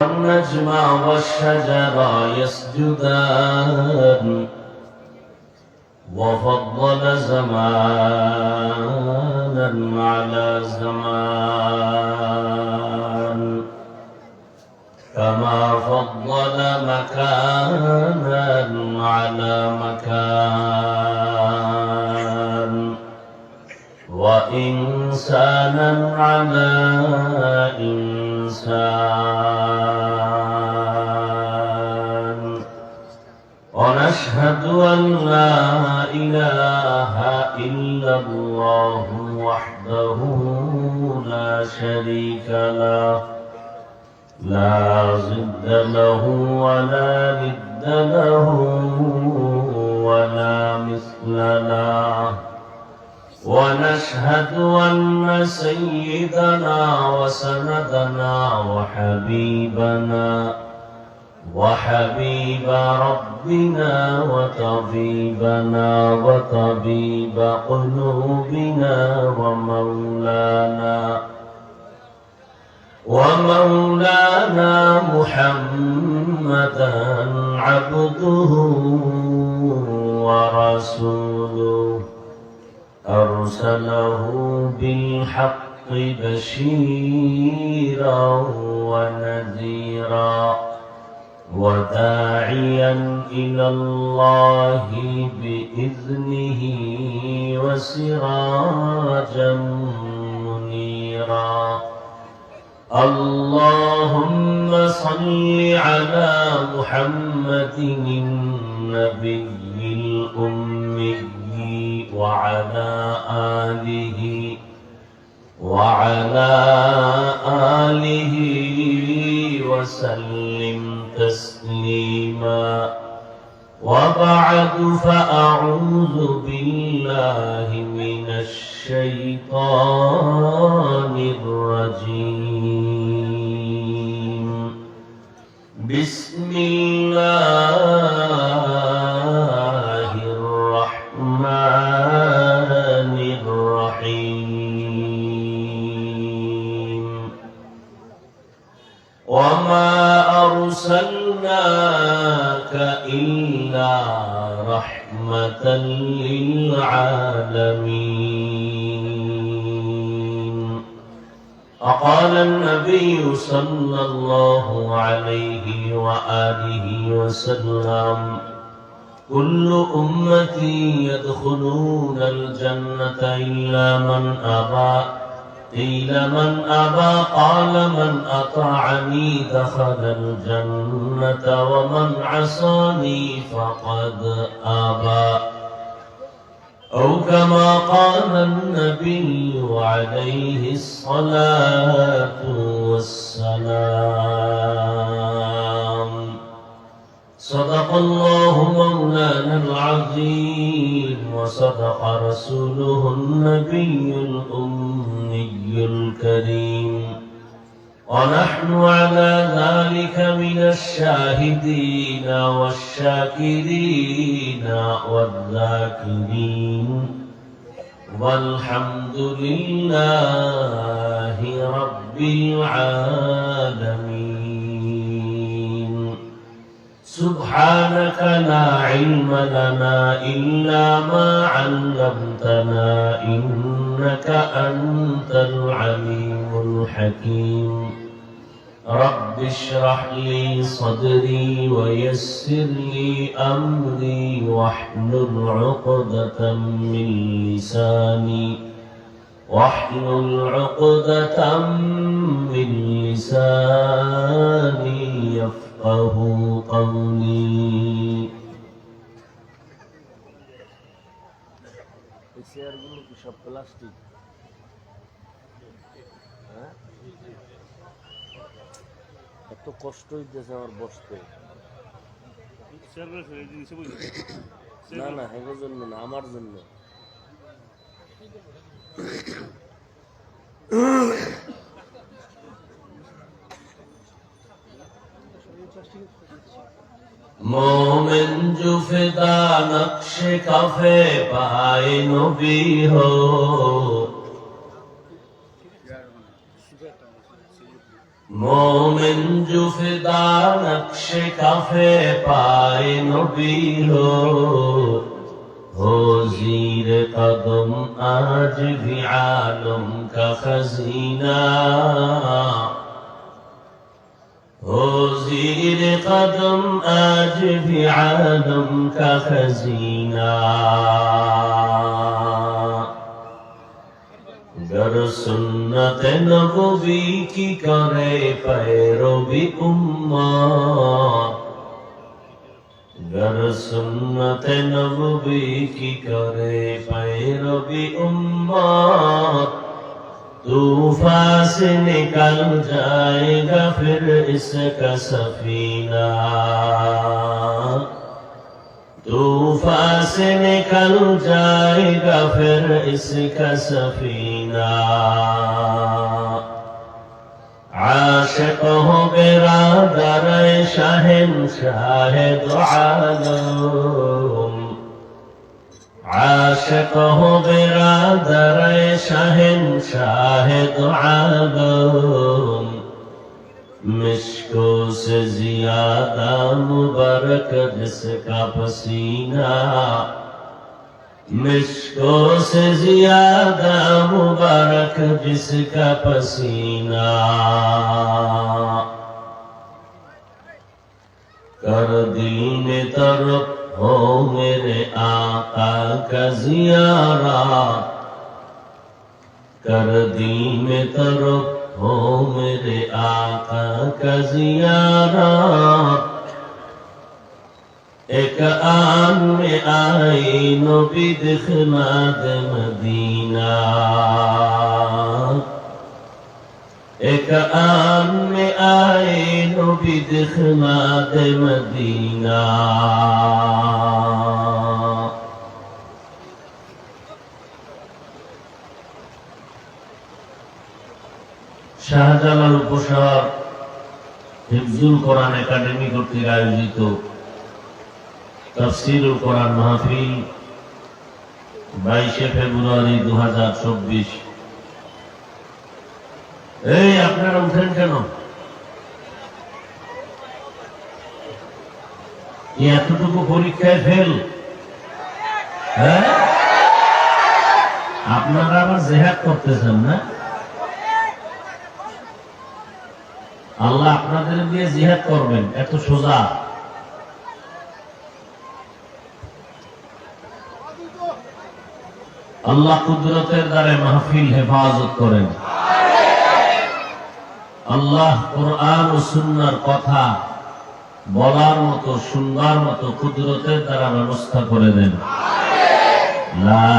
والنجم والشجر يسجدان وفضل زمانا على زمان كما فضل مكانا على مكان وإنسانا على إنسان ونشهد أن لا إله إلا الله وحده لا شريك له لا ضد له ولا ند له ولا مثل له ونشهد أن سيدنا وسندنا وحبيب ربنا وطبيبنا وطبيب قلوبنا ومولانا محمدا عبده ورسوله أرسله بالحق بشيرا ونذيرا وداعيا إلى الله بإذنه وسراجا منيرا اللهم صل على محمد النبي الأمي وعلى آله وسلم تسليما وبعد فأعوذ بالله من الشيطان الرجيم بسم الله الرحمن الرحيم وما أرسلناك إلا رحمة للعالمين وقال النبي صلى الله عليه وآله وسلم كل أمتي يدخلون الجنة إلا من أبى قيل من أبى قال من أطاعني دخل الجنة ومن عصاني فقد أبى أو كما قال النبي عليه الصلاة والسلام صدق الله مولانا العظيم وصدق رسوله النبي الأمي الكريم ونحن على ذلك من الشاهدين والشاكرين والذاكرين والحمد لله رب العالمين سبحانك لا علم لنا إلا ما علمتنا إنك أنت العليم الحكيم رب اشرح لي صدري ويسر لي أمري واحلل عقدة من لساني يفقه قولي এত কষ্ট হইতেছে আমার বসতে না না হেগোর জন্য না আমার জন্য मोमिन जो फिदा नक्शे कफे पाए नबी हो मोमिन जुफदा नक्शे काफे पाए नबी हो ज़ीर कदम आज भी आलम का खजीना हो ज़ीर कदम आज भी आलम का खजीना गर सुन्नत नबवी की करे पैरवी उम्मत गर सुन्नत नबवी की करे पैरवी उम्मत तूफान से निकल जाएगा फिर इसका सफीना तूफान से निकल जाएगा फिर इसका सफीना आशिक हो बिरादर शहंशाह दो आलम आशिक हो बिरादर शहंशाह दो आलम मिश्को से ज्यादा मुबारक जिसका पसीना मिश्को से ज्यादा मुबारक जिसका पसीना कर दिल में तरफ हो मेरे आका का ज़ियारत कर दिल में तरफ हो मेरे आका का ज़ियारत एक आन में आई नबी दिखलाद मदीना एक आन में आए नबी दिखलाद मदीना শাহজালাল উপশহর হিফজুল কোরআন একাডেমি কর্তৃক আয়োজিত তাফসীরুল কোরআন মাহফিল 22 ফেব্রুয়ারি 2024 এই আপনারা উঠেন কেন এতটুকু পরীক্ষায় ফেল হ্যাঁ আপনারা আবার জিহাদ করতেছেন না আল্লাহ আপনাদের দিয়ে জিহাদ করবেন এত সোজা আল্লাহ কুদরতের দ্বারা মাহফিল হেফাজত করেন আল্লাহ কোরআন ও সুন্নাহর কথা বলার মতো শুনবার মতো কুদরতের দ্বারা ব্যবস্থা করে দেন লা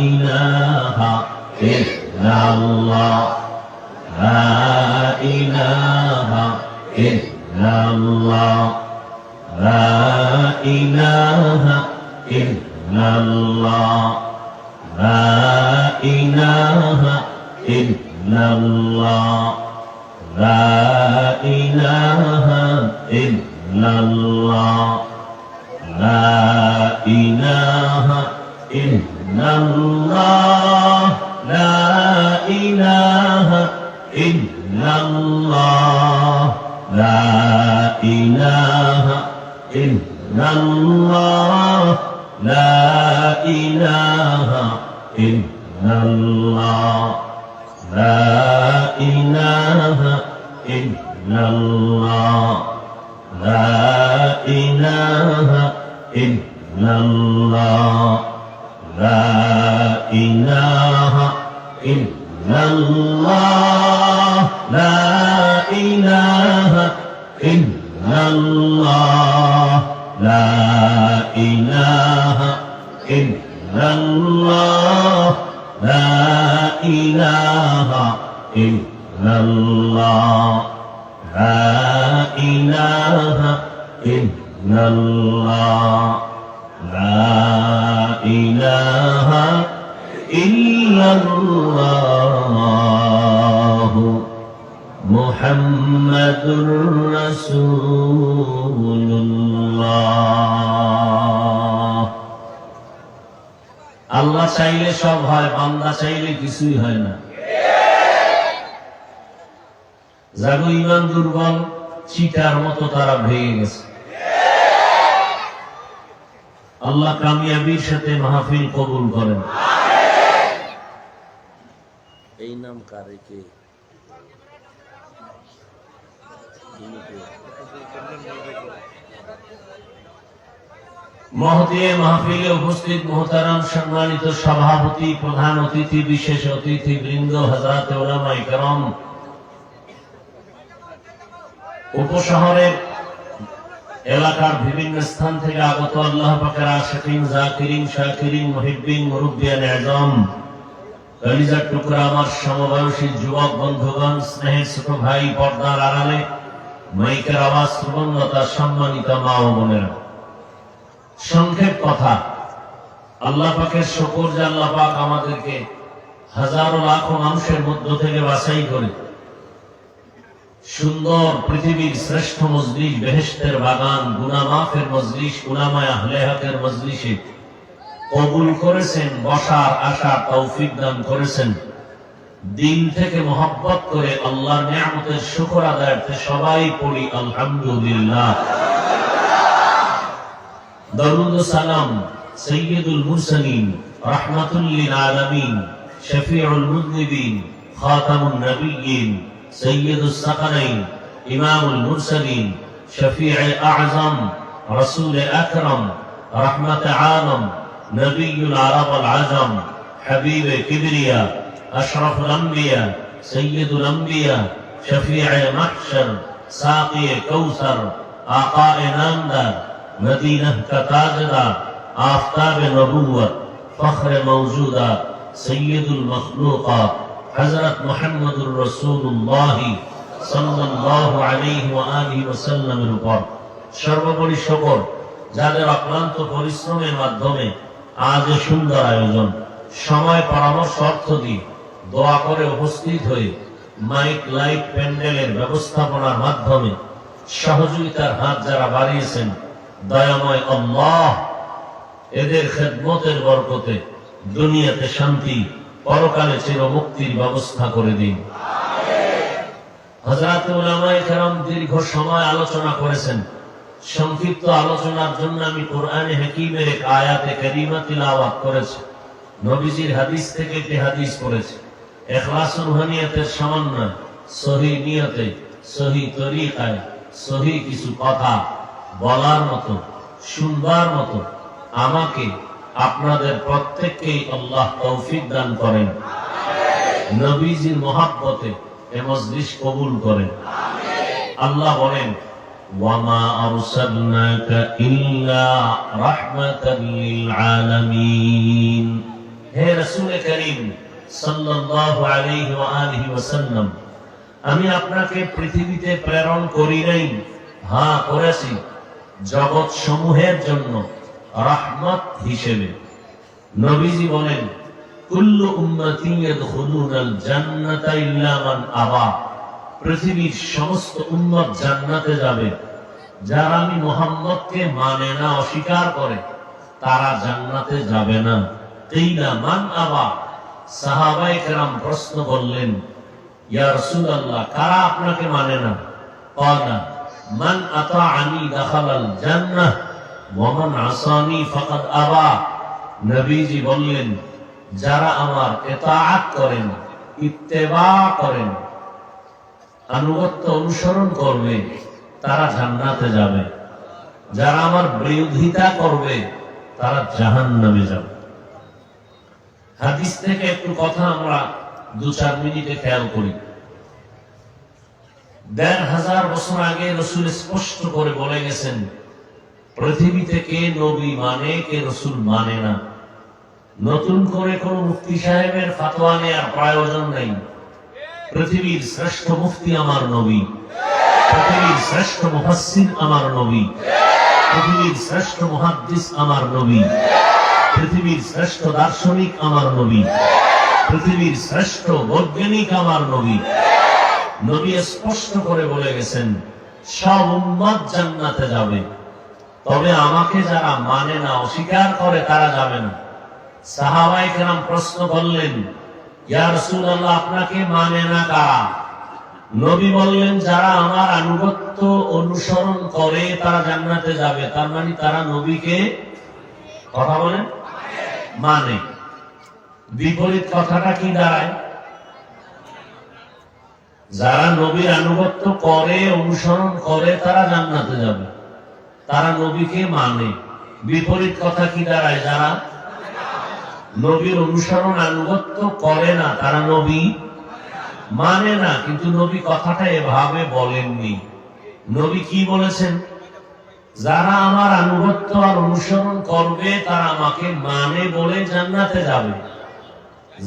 ইলাহা ইল্লাল্লাহ লা ইলাহা ইল্লাল্লাহ লা ইলাহা ইল্লাল্লাহ লা ইলাহা ইল্লাল্লাহ লা ইলাহা ইল্লাল্লাহ লা ইলাহা ইল্লাল্লাহ লা ইলাহা ইল্লাল্লাহ লা ইলাহা ইল্লাল্লাহ লা ইলাহা ইল্লাল্লাহ লা ইলাহা ইল্লাল্লাহ লা ইলাহা ইল্লাল্লাহ লা ইলাহা ইল্লাল্লাহ লা ইলাহা ইল্লাল্লাহ লা ইলাহা ইল্লাল্লাহ লা ইলাহা ইল্লাল্লাহ লা ইলাহা ইল্লাল্লাহ লা ইলাহা ইল্লাল্লাহ মুহাম্মাদুর রাসূলুল্লাহ আল্লাহ চাইলে সব হয় বান্দা চাইলে কিছুই হয় না যাগো ইমান দুর্বল, চিটার মতো তারা ভেঙে গেছে। আল্লাহ কামিয়াবির সাথে মাহফিল কবুল করেন। এই নাম কারে কে মহদিয়ে মাহফিলে উপস্থিত মোহতারাম সম্মানিত সভাপতি, প্রধান অতিথি, বিশেষ অতিথি বৃন্দ, হযরত উলামায়ে কেরাম, উপশহরের এলাকার বিভিন্ন স্থান থেকে আগত আল্লাহ পাকের আশিকিন, জাকিরিন, শাকিরিন, মুহিব্বিন, মুরব্বিয়ান আযম, কলিজার টুকরা আমার সমবয়সী যুবক বন্ধুগণ, স্নেহের ছোট ভাই, পর্দার আড়ালে মাইকের আওয়াজ শ্রবণরতা সম্মানিত মা ও বোনেরা, সংক্ষেপ কথা, আল্লাহ পাকের শুকর যে আল্লাহ পাক আমাদেরকে হাজারো লাখো মানুষের মধ্য থেকে বাছাই করে সুন্দর পৃথিবীর শ্রেষ্ঠ মজলিস, বেহেশতের বাগান, গুনাহ মাফের মজলিস, উলামায়ে আহলে হকের মজলিসে কবুল করেছেন, বসার আশার তৌফিক দান করেছেন। দিল থেকে মহব্বত করে আল্লাহর নিয়ামতের শুকর আদায়ার্থে সবাই পড়ি আলহামদুলিল্লাহ। দরুদ ও সালাম সাইয়্যিদুল মুরসালিন, রাহমাতুল লিল আলামিন, শফিউল মুযনিবিন, খাতামুন নবিয়্যিন, সাইয়্যিদুস সাকালাইন, ইমামুল মুরসালিন, শফিউল আযম, রাসূল আকরাম, রাহমাতে আলম, নবিয়ুল আরব ওয়াল আজম, হাবিবে কিবরিয়া, আশরাফুল আম্বিয়া, সাইয়্যিদুল আম্বিয়া, শফিউল মাহশর, সাকিয়ে কাউসার, আকায়ে নামদার, मदीना का ताजदार, आफताब नबुव्वत, फख्र मौजूदात, सय्यदुल मखलूकात, हजरत मुहम्मदुर रसूलुल्लाह सल्लल्लाहु अलैहि व आलिहि ওয়াসাল্লামের উপর সর্বোপরি শুকর, যাদের অক্লান্ত পরিশ্রমের মাধ্যমে আজ সুন্দর আয়োজন, সময় পরামর্শ অর্থ দিয়ে দোয়া করে উপস্থিত হয়ে মাইক লাইট প্যান্ডেলের ব্যবস্থাপনার মাধ্যমে সহযোগিতার হাত যারা বাড়িয়েছেন, দয়াময় আল্লাহ এদের খেদমতের বরকতে দুনিয়াতে শান্তি, পরকালে চির মুক্তির ব্যবস্থা করে দিন। হযরত উলামায়ে কেরাম দীর্ঘ সময় আলোচনা করেছেন। সংক্ষিপ্ত আলোচনার জন্য আমি কোরআনে হাকীমের এক আয়াতে কারিমা তিলাওয়াত করেছি, নবীজির হাদিস থেকে একটি হাদিস পড়েছি। ইখলাস ও রুহানিয়াতের সমন্বয়, সহিহ নিয়তে, সহিহ তরিকায়, সহিহ কিছু কথা বলার মতো, শুনবার মতো আমাকে আপনাদের প্রত্যেককেই আল্লাহ তৌফিক দান করেন। নবীজির মহব্বতে এ মজলিস কবুল করেন। আল্লাহ বলেন, ওয়ামা আরসালনাকা ইল্লা রাহমাতাল লিল আলামিন। হে রাসূল করিম সাল্লাল্লাহু আলাইহি ওয়া আলিহি ওয়াসাল্লাম, আমি আপনাকে পৃথিবীতে প্রেরণ করি নাই, হ্যাঁ করেছি জগৎ সমূহের জন্য রাহমত হিসেবে। নবীজি বলেন, কুল্লু উম্মতি ইয়াদখুলুনাল জান্নাতা ইল্লা মান আবা। পৃথিবীর সমস্ত উম্মত জান্নাতে যাবে, যারা আমি মুহাম্মদকে মানে না, অস্বীকার করে, তারা জান্নাতে যাবে না। কিলা মান আবা। সাহাবায়ে কেরাম প্রশ্ন করলেন, ইয়া রাসূলুল্লাহ, কারা আপনাকে মানে না? ক্বালা মান আতাআনি দাখালাল জান্নাহ ওয়া মান আসানি ফাকাদ আবা। নবীজি বললেন, যারা আমার ইতাআত করেন, ইত্তেবা করেন, আনুগত্য অনুসরণ করবে, তারা জান্নাতে যাবে। যারা আমার বিরোধিতা করবে, তারা জাহান্নামে যাবে। হাদিস থেকে একটু কথা আমরা 2-4 মিনিটে খেয়াল করি। 1500 বছর আগে রাসূল স্পষ্ট করে বলে গেছেন, পৃথিবীতে কে নবী মানে, কে রাসূল মানে না। নতুন করে কোন মুফতি সাহেবের ফতোয়া নেওয়ার প্রয়োজন নেই। পৃথিবীর শ্রেষ্ঠ মুফতি আমার নবী, পৃথিবীর শ্রেষ্ঠ মুফাসসির আমার নবী, পৃথিবীর শ্রেষ্ঠ মুহাদ্দিস আমার নবী, পৃথিবীর শ্রেষ্ঠ দার্শনিক আমার নবী, পৃথিবীর শ্রেষ্ঠ বৈজ্ঞানিক আমার নবী। নবী স্পষ্ট করে বলে গেছেন, সব উম্মত জান্নাতে যাবে, তবে আমাকে যারা মানে না, অস্বীকার করে, তারা যাবে না। সাহাবায়ে কেরাম প্রশ্ন করলেন, ইয়া রাসূলুল্লাহ, আপনাকে মানে না কারা? নবী বললেন যারা আমার আনুগত্য অনুসরণ করে তারা জান্নাতে যাবে, তার মানে তারা নবীকে কথা বলেন মানে। বিপরীত কথাটা কি দাঁড়ায়? যারা নবীর আনুগত্য করে অনুসরণ করে তারা জান্নাতে যাবে, তারা নবীকে মানে। বিপরীত কথা কি দাঁড়ায়? যারা নবীর অনুসরণ আনুগত্য করে না তারা নবী মানে না। কিন্তু নবী কথাটা এভাবে বলেননি। নবী কি বলেছেন? যারা আমার আনুগত্য আর অনুসরণ করবে তারা আমাকে মানে বলে জান্নাতে যাবে,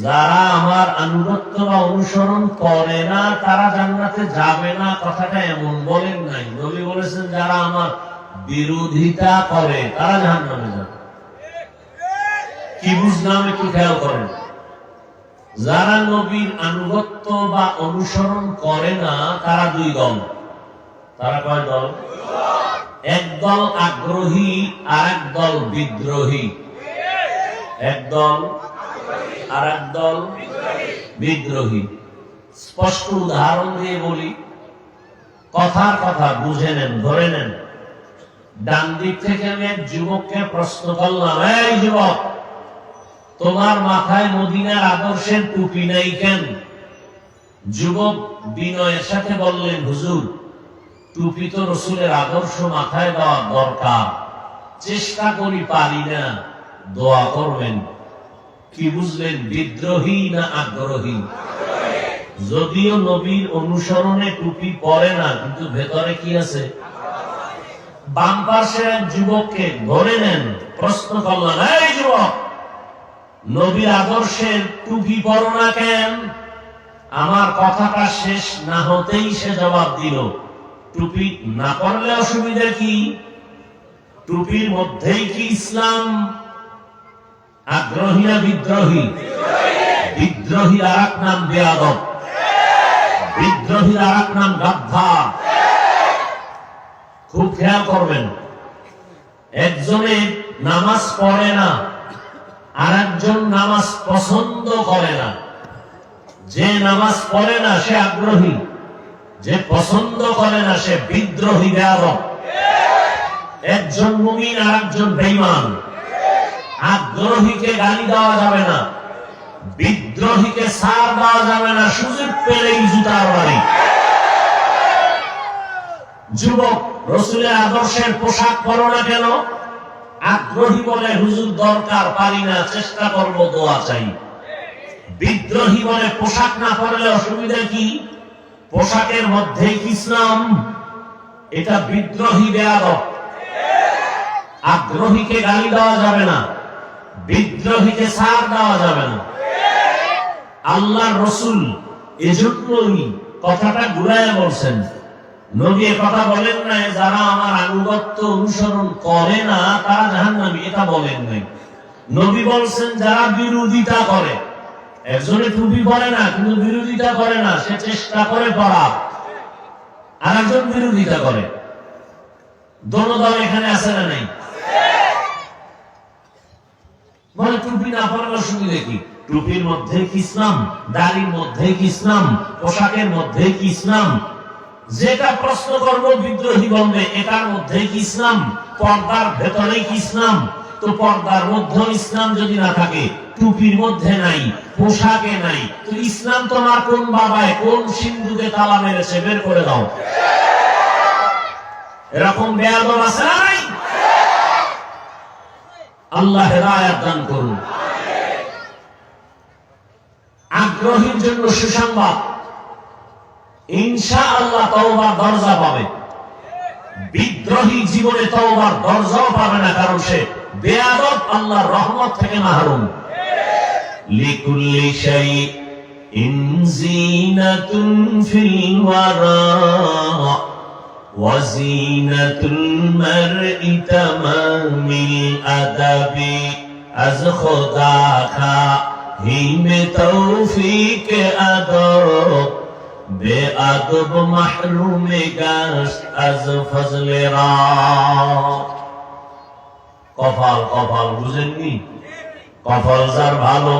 যারা আমার আনুগত্য বা অনুসরণ করে না তারা জান্নাতে যাবে না, কথাটা এমন বলেন নাই। নবী বলেছেন যারা আমার বিরোধিতা করে তারা জাহান্নামে যাবে। কি বুঝলাম একটু খেয়াল করেন। যারা নবীর আনুগত্য বা অনুসরণ করে না তারা দুই দল। তারা কয় দল? এক দল আগ্রহী আর এক দল বিদ্রোহী। এক দল আর এক দল বিদ্রোহী। স্পষ্ট উদাহরণ দিয়ে বলি, কথার কথা বুঝে নেন, ধরে নেন। ডান দিক থেকে আমি এক যুবককে প্রশ্ন করলাম, এই যুবক, তোমার মাথায় মদিনার আদর্শের টুপি নেই কেন? যুবক বিনয়ের সাথে বললেন, হুজুর, টুপি তো রসুলের আদর্শ মাথায় দেওয়া দরকার, চেষ্টা করি পারি না, দোয়া করবেন। কি বুঝলেন? বিদ্রোহী না আগ্রহী? যদিও নবীর অনুসরণে টুপি পরে না, কিন্তু ভেতরে কি আছে? বাম পাশে এক যুবককে ধরে নেন, প্রশ্ন করলেন, এই যুবক, নবীর আদর্শের টুপি পরো না কেন? আমার কথাটা শেষ না হতেই সে জবাব দিল, টুপি না পরলে অসুবিধা কি? টুপির মধ্যেই কি ইসলাম? আগ্রহী না বিদ্রোহী? বিদ্রোহীর আর এক নাম বেয়াদব, বিদ্রোহীর আর এক নাম গাদ্দার। খুব খেয়াল করবেন। একজনে নামাজ পড়ে না, আর একজন নামাজ পছন্দ করে না। যে নামাজ পড়ে না সে আগ্রহী, যে পছন্দ করে না সে বিদ্রোহী, বেয়াদব। একজন মুমিন আর একজন বেঈমান। আগ্রহীকে গালি দেওয়া যাবে না, বিদ্রোহীকে ছাড় দেওয়া যাবে না, সুযোগ পেলেই জুতার বাড়ি। যুবক, রসুলের আদর্শের পোশাক পরো না কেন? আগ্রহী বলে, হুজুর দরকার, পারি না, চেষ্টা করবো, দোয়া চাই। বিদ্রোহী বলে, পোশাক না পরলে অসুবিধা কি? পোশাকের মধ্যেই কি ইসলাম? এটা বিদ্রোহী, বেয়াদব। আগ্রহীকে গালি দেওয়া যাবে না, বিদ্রোহীকে ছাড় দেওয়া যাবে না। আল্লাহর রসুল এজন্যই কথাটা ঘুরাইয়া বলছেন। নবী কথা বলেন নাই যারা আমার আনুগত্য অনুসরণ করে না তারা জাহান্নামী, এটা বলেন নাই। নবী বলছেন যারা বিরোধিতা করে। একজনে টুপি পরে না কিন্তু বিরোধিতা করে না, সে চেষ্টা করে পড়া, আর একজন বিরোধিতা করে। দোনো দল এখানে আছে না নাই? বলে টুপি না পরার অসুবিধা কি? টুপির মধ্যে কি ইসলাম? দাড়ির মধ্যে কি ইসলাম? পোশাকের মধ্যে কি ইসলাম? যেটা প্রশ্ন করব বিদ্রোহী বলবে এটার মধ্যে কি ইসলাম? পর্দার ভেতরে কি ইসলাম? তো পর্দার মধ্যে ইসলাম যদি না থাকে, টুপির মধ্যে নাই, পোশাকে নাই, তো ইসলাম তোমার কোন বাবায় কোন সিন্ধুকে তালা মেরেছে? বের করে দাও। এরকম বেয়াদব আছে না নাই? আল্লাহ হেদায়েত দান করুন। আগ্রহীর জন্য সুসংবাদ, ইনশাআল্লাহ তওবার দরজা পাবে। বিদ্রোহী জীবনে তওবার দরজাও পাবে না, কারণ সে বেয়াদব, আল্লাহর রহমত থেকে মাহরুম। লিকুল্লি শাইইন যিনাতুন ফিল ওয়ারা ওয়া যিনাতুল মারই তামামিল আদাবি আজ খোদা খা হিমে তৌফিক আদব বেআদব মাহরুমে গাশত আজ ফজলে রা। কপাল, কপাল বুঝেননি? কপাল যার ভালো,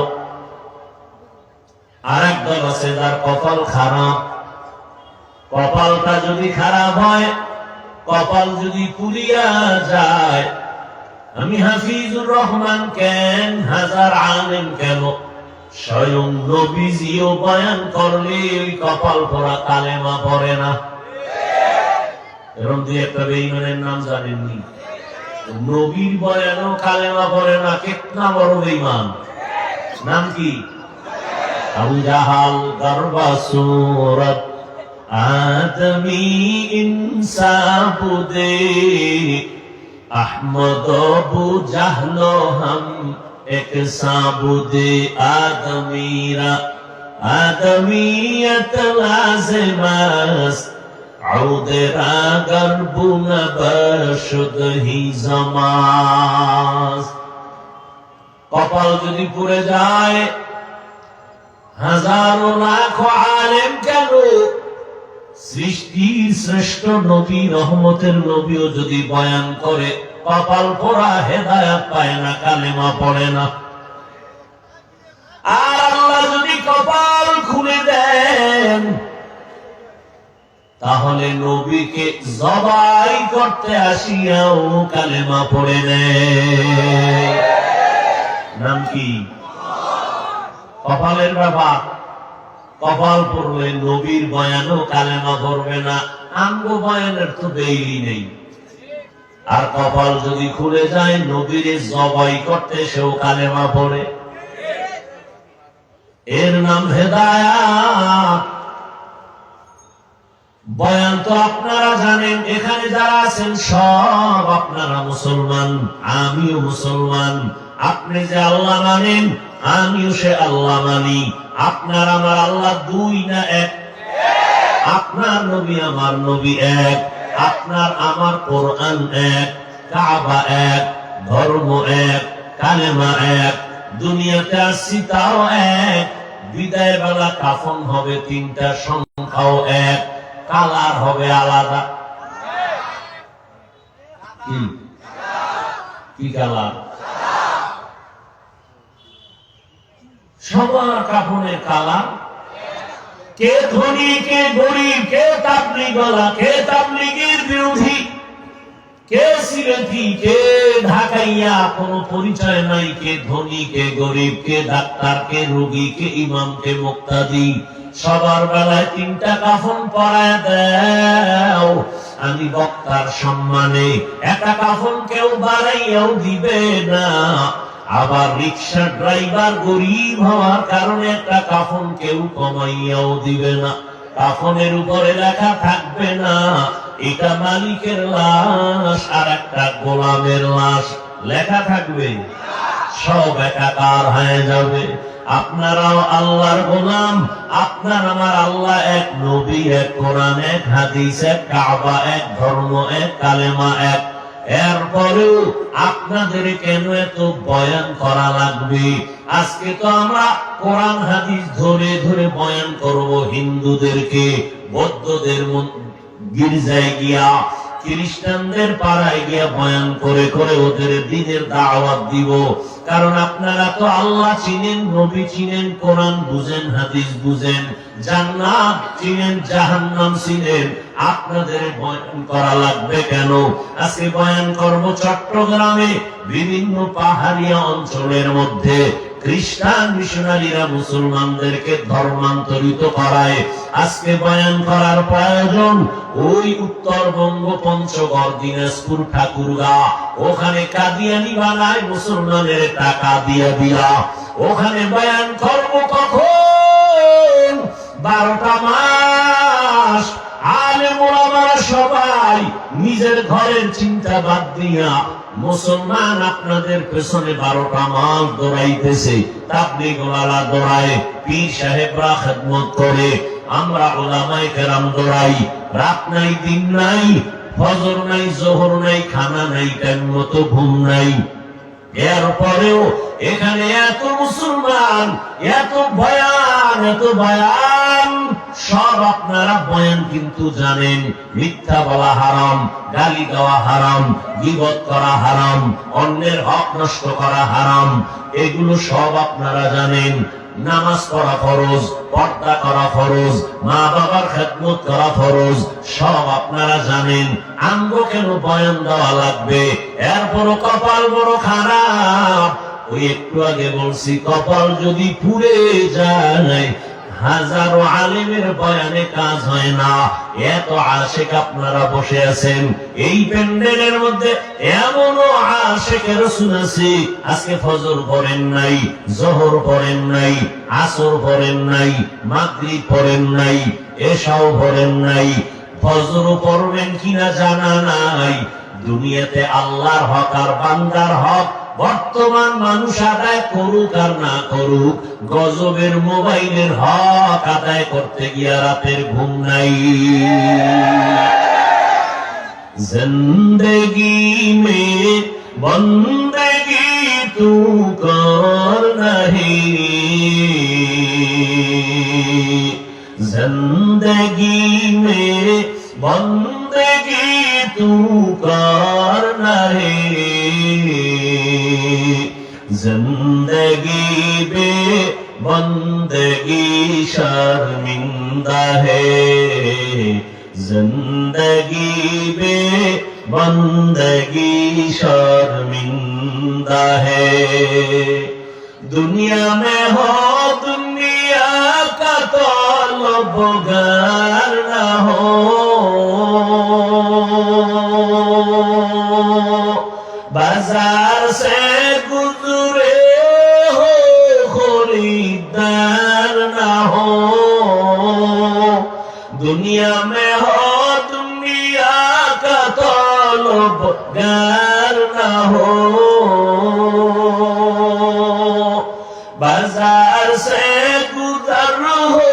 আর এক দল আছে যার কপাল খারাপ। কপালটা যদি খারাপ হয়, কপাল যদি পুড়িয়া যায়, আমি হাফিজুর রহমান কেন, হাজার আলেম কেন, স্বয়ং নবীজিও বয়ান করলে ওই কপাল পোড়া কালেমা পড়ে না। এরকম দুই একটা বেঈমানের নাম জানেননি? নবীর বয়ানও কালেমা পড়ে না, কিতনা বড় বেঈমান! নাম কি? আবু জাহাল গর্বা সূরত আদমি ইনসাবুদে আহমদ আবু জাহলো হাম এক সাবুদে আদমিরা আদমিয়ত লাজিমাস আউদেরা গর্বুনা বশুদ হি জামাস। কপাল যদি পুড়ে যায়, হাজারো লাখো আলেম কেন, সৃষ্টির শ্রেষ্ঠ নবী, রহমতের নবীও যদি বয়ান করে, কপাল পোড়া হেদায়েত পায় না, কালেমা পড়ে না। আর আল্লাহ যদি কপাল খুলে দেন, তাহলে নবীকে জবাই করতে আসিয়াও কালেমা পড়ে নেয়। নাম কি? কপালের ব্যাপার। কপাল পড়লে নবীর বয়ানও কালেমা পড়বে না, আঙ্গ বয়ানের তো বেইলি নেই। আর কপাল যদি খুলে যায়, নবীর জবাই করতে সেও কালেমা পড়ে। এর নাম হেদায়াত। বয়ান তো আপনারা জানেন, এখানে যারা আছেন সব আপনারা মুসলমান, আমিও মুসলমান। আপনি যে আল্লাহ মানেন, আমিও সে আল্লাহ মানি। আপনার আমার আল্লাহ দুই না এক? আপনার নবী আমার নবী এক, আপনার আমার কোরআন এক, কাবা এক, ধর্ম এক, কালেমা এক। দুনিয়াতে আসছি তাও এক। বিদায় বেলা কাফন হবে তিনটা, সংখ্যাও এক, কালার হবে আলাদা। কি কালার? সবার কাফনের কালার। কে ধনী, কে গরিব, কে তাবলীগওয়ালা, কে তাবলীগের বিরোধী, কে সিলেটি, কে ঢাকাইয়া, কোন পরিচয় নাই। কে ধনী, কে গরিব, কে ডাক্তার, কে রোগী, কে ইমাম, কে মুক্তাদি। সবার বেলায় তিনটা কাফন পরায় দাও। আমি বক্তার সম্মানে একটা কাফন কেউ বাড়াইয়াও দিবে না। আবার রিক্সা ড্রাইভার গরিব হওয়ার কারণে একটা কাফন কেউ কমাইয়াও দিবে না। কাফনের উপরে লেখা থাকবে না এটা মালিকের লাশ আর একটা গোলামের লাশ, লেখা থাকবে। সব একাকার হয়ে যাবে। আপনারাও আল্লাহর গোলাম, আপনার আমার আল্লাহ এক, নবী এক, কোরআন এক, হাদিস এক, কাবা এক, ধর্ম এক, কালেমা এক। এরপরেও আপনাদের কেন এত বয়ান করা লাগবে? আজকে তো আমরা কোরআন হাদিস ধরে ধরে বয়ান করব হিন্দুদেরকে, বৌদ্ধদের গির্জায় গিয়া, খ্রিস্টানদের পাড়ায় গিয়া বয়ান করে করে ওদের দ্বীনের দাওয়াত দিব। কারণ আপনারা তো আল্লাহ চিনেন, নবী চিনেন, কোরআন বুঝেন, হাদিস বুঝেন, জান্নাত চিনেন, জাহান্নাম চিনেন। আপনাদের বয়ান করা লাগবে কেন? আজকে বয়ান করব চট্টগ্রামে বিভিন্ন পাহাড়িয়া অঞ্চলের মধ্যে খ্রিস্টান মিশনারিরা মুসলমানদেরকে ধর্মান্তরিত করায়। আজকে বয়ান করার প্রয়োজন ওই উত্তরবঙ্গ, পঞ্চগড়, দিনাজপুর, ঠাকুরগাঁ, ওখানে কাদিয়ানি বানায় মুসলমানের টাকা দিয়া দিয়া। ওখানে বয়ান করব কখন? 12টা মাস আলেম ওলামারা সবাই নিজের ঘরের চিন্তা বাদ দিয়া মুসলমান আপনাদের পেছনে 12টা মাস দৌড়াইতেছে। তাবলীগ ওয়ালা দৌড়ায়, পীর সাহেবরা খেদমত করে, আমরা ওলামায়ে কেরাম দৌড়াই। রাত নাই, দিন নাই, ফজর নাই, জোহর নাই, খানা নাই, টাইম মতো ঘুম নাই। এরপরেও এখানে এত মুসলমান, এত বয়ান, এত বয়ান। সব আপনারা বয়ান কিন্তু জানেন, মিথ্যা বলা হারাম, গালি দেওয়া হারাম, গীবত করা হারাম, অন্যের হক নষ্ট করা হারাম, এগুলো সব আপনারা জানেন। নামাজ পড়া ফরজ, পর্দা করা ফরজ, মা বাবার খেদমত করা ফরজ, সব আপনারা জানেন। আমগো কেন বয়ান দেওয়া লাগবে? এরপরও কপাল বড় খারাপ। ওই একটু আগে বলছি, কপাল যদি পুড়ে যায়, হাজারো আলেমের বয়ানে কাজ হয় না। এত আশেক আপনারা বসে আছেন এই প্যান্ডেলের মধ্যে, এমনও আশেকের রাসূল আছে আজকে ফজর পড়েন নাই, জোহর পড়েন নাই, আসর পড়েন নাই, মাগরিব পড়েন নাই, এশাও পড়েন নাই, ফজর পড়বেন কিনা জানা নাই। দুনিয়াতে আল্লাহর হক আর বান্দার হক বর্তমান মানুষ আদায় করুক আর না করুক, গজবের মোবাইলের হক আদায় করতে গিয়া রাতের ঘুম নাই। জিন্দেগি মে বন্দেগি তু কর নাহি, জিন্দেগি মে বন্দেগি তু কর নাহি, जिंदगी बे बंदगी शर्मिंदा है, जिंदगी बे बंदगी शर्मिंदा है। दुनिया में हो दुनिया का तलबगार न हो, बाजार से गुजरे हो खरीदार ना हो। दुनिया में हो दुनिया का तलबगार ना हो, बाजार से गुजर हो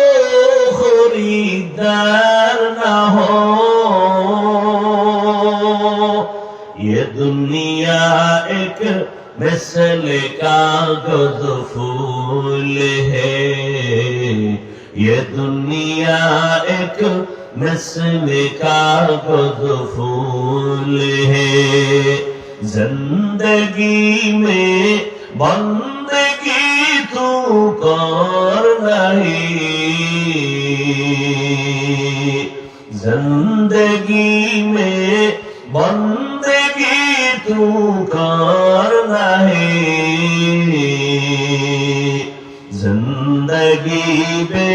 खरीदार ना हो। ये दुनिया एक मिसल कागज फूल है, ये दुनिया एक मिसल कागज फूल है। जिंदगी में बंदगी तू कर नहीं, जिंदगी में बंदगी तू कर नहीं, जिंदगी बे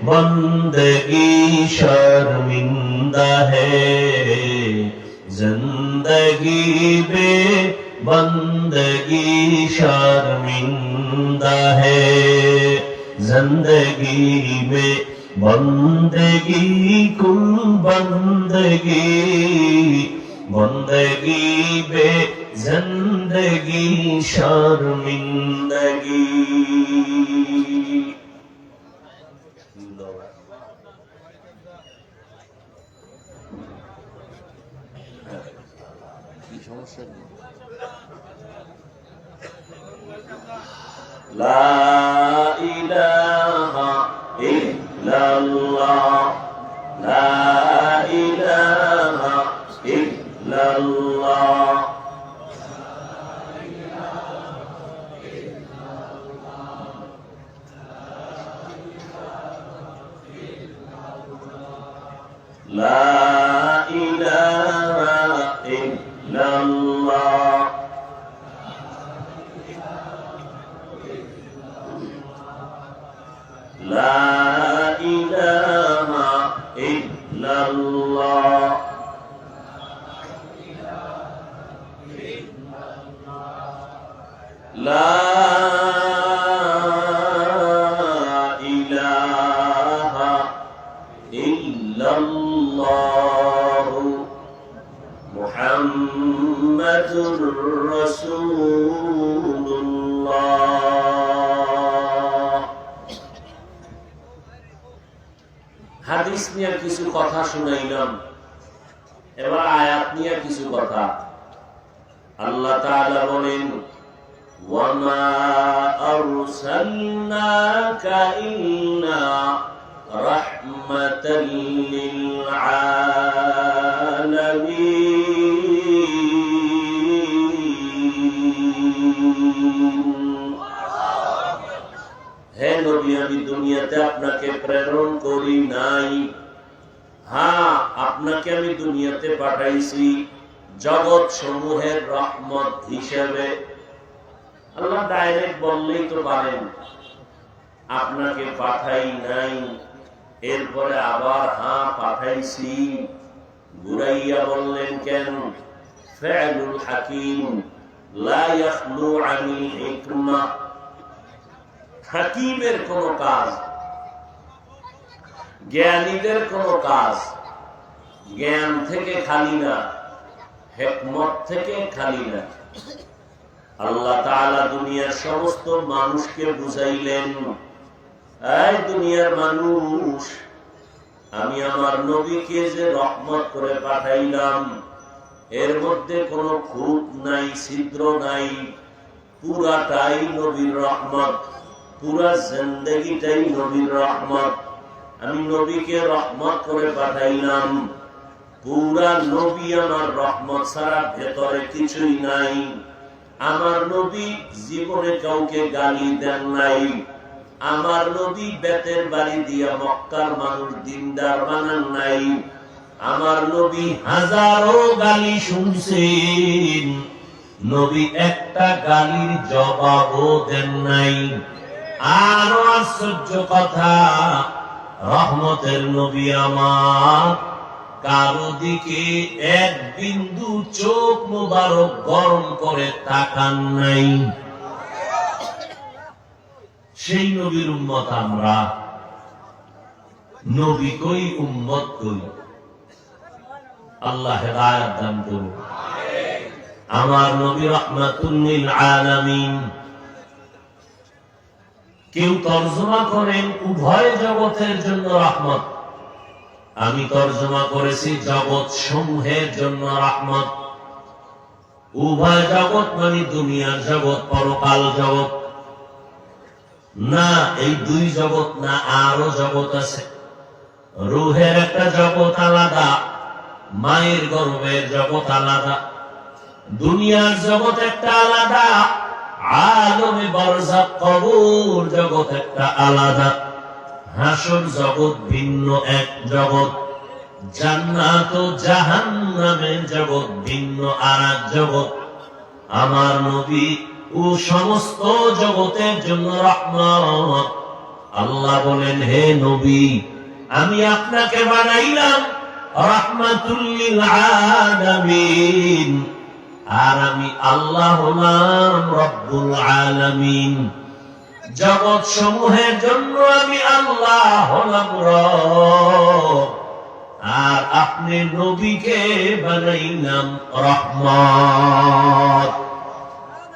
बंदगी शर्मिंदा है, जिंदगी बे बंदगी शर्मिंदा है। जिंदगी में बंदगी कुल बंदगी, बंदगी बे जिंदगी शर्मिंदगी। কি সমস্যা নেই। লা ইলাহা ইল্লাল্লাহ, লা ইলাহা ইল্লাল্লাহ, লা ইলাহা ইল্লাল্লাহ, লা ইলাহা ইল্লাল্লাহ, লা ইলাহা ইল্লাল্লাহ, মুহাম্মাদুর রাসূলুল্লাহ। হাদিস নিয়ে কিছু কথা শুনাইলাম, এবার আয়াত নিয়ে কিছু কথা। আল্লাহ তাআলা বলেন, ওয়ামা আরসালনাকা ইল্লা রাহমাতাল লিল আলামিন। হে প্রেরণ করি নাই। হ্যাঁ, আপনাকে আমি দুনিয়াতে পাঠাইছি জগৎ সমূহের রহমত হিসেবে। আল্লাহ ডাইরেক্ট বললেই তো পারেন আপনাকে পাঠাই নাই, এরপরে আবার হ্যাঁ পাঠাইছি। ঘুরাইয়া বললেন কেন? ফেলুল হাকিম লা ইয়াখলু আনিল হিকমা। হাকিমের কোন কাজ, জ্ঞানীদের কোন কাজ জ্ঞান থেকে খালি না, হিকমত থেকে খালি না। আল্লাহ তাআলা দুনিয়ার সমস্ত মানুষকে বুঝাইলেন, এই দুনিয়ার মানুষ, আমি আমার নবীকে যে রহমত করে পাঠাইলাম এর মধ্যে কোনো খুঁত নাই, ছিদ্র নাই, পুরাটাই নবীর রহমত, পুরা জিন্দেগিটাই নবীর রহমত। আমি নবীকে রহমত করে পাঠাইলাম, পুরা নবী আমার রহমত ছাড়া ভেতরে কিছুই নাই। আমার নবী জীবনে কাউকে গালি দেন নাই। আমার নবী বেতের বাড়ি দিয়া মক্কার মানুষ দিনদার বানান নাই। আমার নবী হাজারো গালি শুনছেন, নবী একটা গালির জবাবও দেন নাই। আরো আশ্চর্য কথা, রহমতের নবী আমার কারো দিকে এক বিন্দু চোখ মুবারক গরম করে তাকান নাই। সেই নবীর উম্মত আমরা। নবী কই, উম্মত কই? আল্লাহ হেদায়েত দান করুন। আমার নবী রাহমাতুল লিল আলামিন। কেউ তরজমা করেন উভয় জগতের জন্য রহমত, আমি তরজমা করেছি জগৎ সমূহের জন্য রহমত। উভয় জগৎ মানে দুনিয়ার জগৎ, পরকাল জগৎ না। এই দুই জগৎ না, আরো জগৎ আছে। রূহের একটা জগৎ আলাদা, মায়ের গর্ভের জগৎ আলাদা, দুনিয়ার জগৎ একটা আলাদা, আলমে বারজাখ কবর জগৎ একটা আলাদা, হাসর জগৎ ভিন্ন এক জগৎ, জান্নাত ও জাহান্নামের জগৎ ভিন্ন আরেক জগৎ। আমার নবী ও সমস্ত জগতের জন্য রহমত। আল্লাহ বলেন, হে নবী, আমি আপনাকে বানাইলাম রাহমাতুল লিল আলামিন, আর আমি আল্লাহ হলাম রব্বুল আলামিন। জগৎ সমূহের জন্য আমি আল্লাহ হলাম রব, আর আপনি নবীকে বানাইলাম রহমত।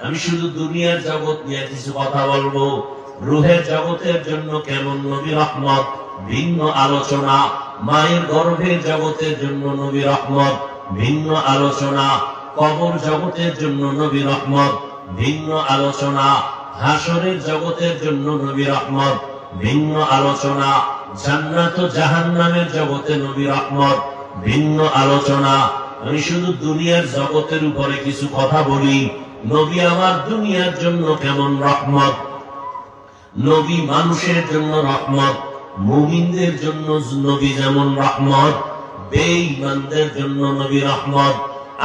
আমি শুধু দুনিয়ার জগৎ নিয়ে কিছু কথা বলবো। রূহের জগতের জন্য কেমন নবী রহমত, ভিন্ন আলোচনা। মায়ের গর্ভের জগতের জন্য নবী রহমত, ভিন্ন আলোচনা। কবর জগতের জন্য নবী রহমত, ভিন্ন আলোচনা। হাসরের জগতের জন্য নবী রহমত, ভিন্ন আলোচনা। জান্নাত ও জাহান্নামের জগতে নবী রহমত, ভিন্ন আলোচনা। আমি শুধু দুনিয়ার জগতের উপরে কিছু কথা বলি। নবী আমার দুনিয়ার জন্য কেমন রহমত। নবী মানুষের জন্য রহমত, মুমিনদের জন্য নবী যেমন রহমত, বেঈমানদের জন্য নবী রহমত।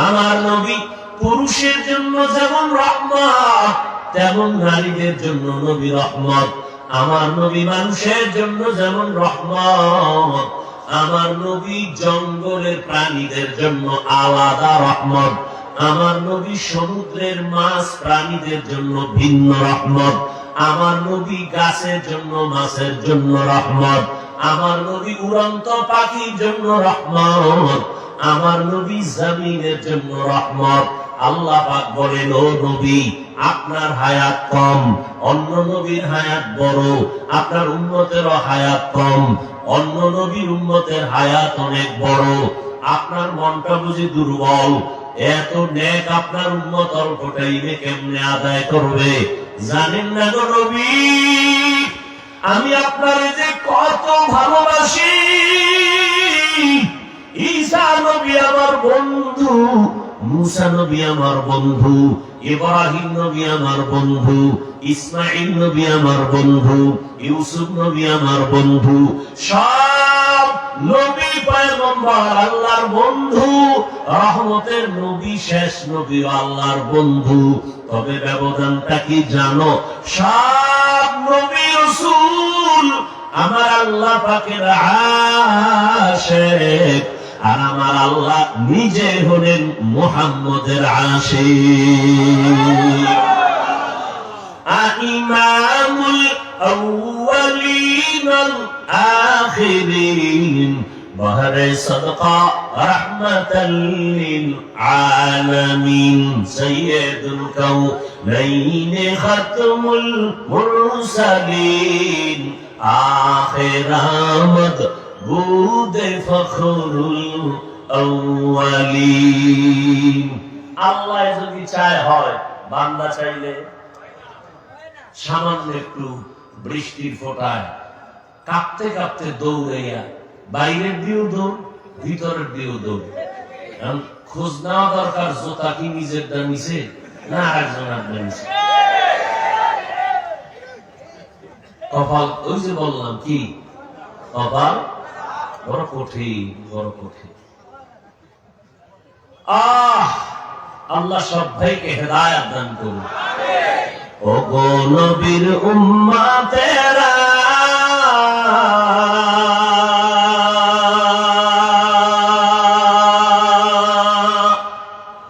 আমার নবী পুরুষের জন্য যেমন রহমত, তেমন নারীদের জন্য নবী রহমত। আমার নবী মানুষের জন্য যেমন রহমত, আমার নবী জঙ্গলের প্রাণীদের জন্য আলাদা রহমত। আমার নবী সমুদ্রের মাছ প্রাণীদের জন্য ভিন্ন রহমত। আমার নবী গাছের জন্য, মাছের জন্য রহমত। আমার নবী উড়ন্ত পাখির জন্য রহমত। আমার নবী জমিনের জন্য রহমত। আল্লাহ পাক বলেন, ও নবী, আপনার হায়াত কম, অন্য নবীর হায়াত বড়। আপনার উম্মতেরও হায়াত কম, অন্য নবীর উম্মতের হায়াত অনেক বড়। আপনার মনটা বুঝি দুর্বল, এত নেক আপনার উম্মত অল্প টাইমে কেমনে আদায় করবে? জানেন না গো নবী, আমি আপনার যে কত ভালোবাসি। ঈসা নবী আমার বন্ধু, মুসা নবী আমার বন্ধু, ইব্রাহিম নবী আমার বন্ধু, ইসমাঈল নবী আমার বন্ধু, ইউসুফ নবী আমার বন্ধু। সব নবী পয়গম্বর আল্লাহর বন্ধু, রহমতের নবী শেষ নবী আল্লাহর বন্ধু। তবে ব্যবধানটা কি জানো? সব নবী রাসূল আমার আল্লাহ পাকের আশিক, আর আমার আল্লাহ নিজে হলেন মুহাম্মদের আশিক। ইমামুল আউয়ালিন ওয়াল আখিরিন, বহরে সাদকা রাহমাতাল লিল আলামিন, সাইয়্যিদুল কাউনাইন খাতমুল মুরসালিন, আখির আমদ বুদে ফখরুল আউয়ালিন। আল্লাহ যদি চায় হয়, বান্দা চাইলে সামান্য একটু বৃষ্টির ফোঁটায় কাঁপতে কাঁপতে দৌড়াইয়া বাইরের দিয়েও দৌড়, ভিতরের দিয়েও দৌড়। খোঁজ নেওয়া দরকার জোতা কি নিজের দা নিছে না আরেকজনের দা নিছে। কপাল, ওই যে বললাম কি কপাল বড় কঠিন, বড় কঠিন। আল্লাহ সব ভাইকে হেদায়েত দান করুন। ও গো নবীর উম্মতেরা,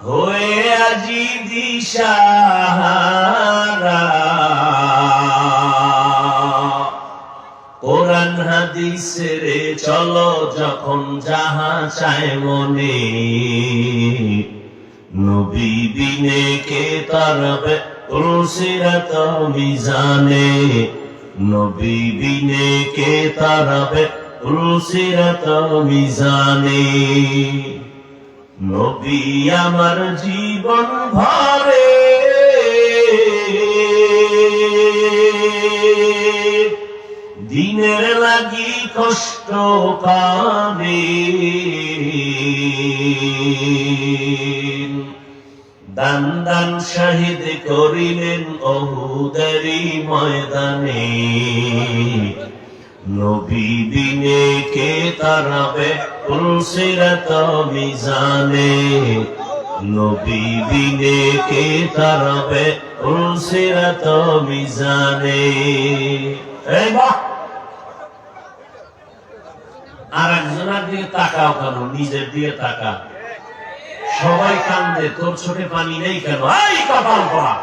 হয়ে আজি দিশাহারা, কোরআন হাদিসের চলো যখন যাহা চায় মনে, নবী বিনে কে তারবে উলসিরাত মিজানে, নবী বিনে কে তারবে উলসিরাত মিজানে। নবী আমার জীবন ভরে দিনের লাগি কষ্ট করে, দান দান শহীদ করিলেন উহুদেরই ময়দানে, নবী বিনে কে তারাবে উলসিরাত মিজানে, নবী বিনে কে তারাবে উলসিরাত মিজানে। এই বাহ, আর একজনের দিকে তাকাও কেন? নিজের দিকে তাকা। সবাই কান্দে, তোর চোখে পানি নেই কেন? এই কপাল পড়া।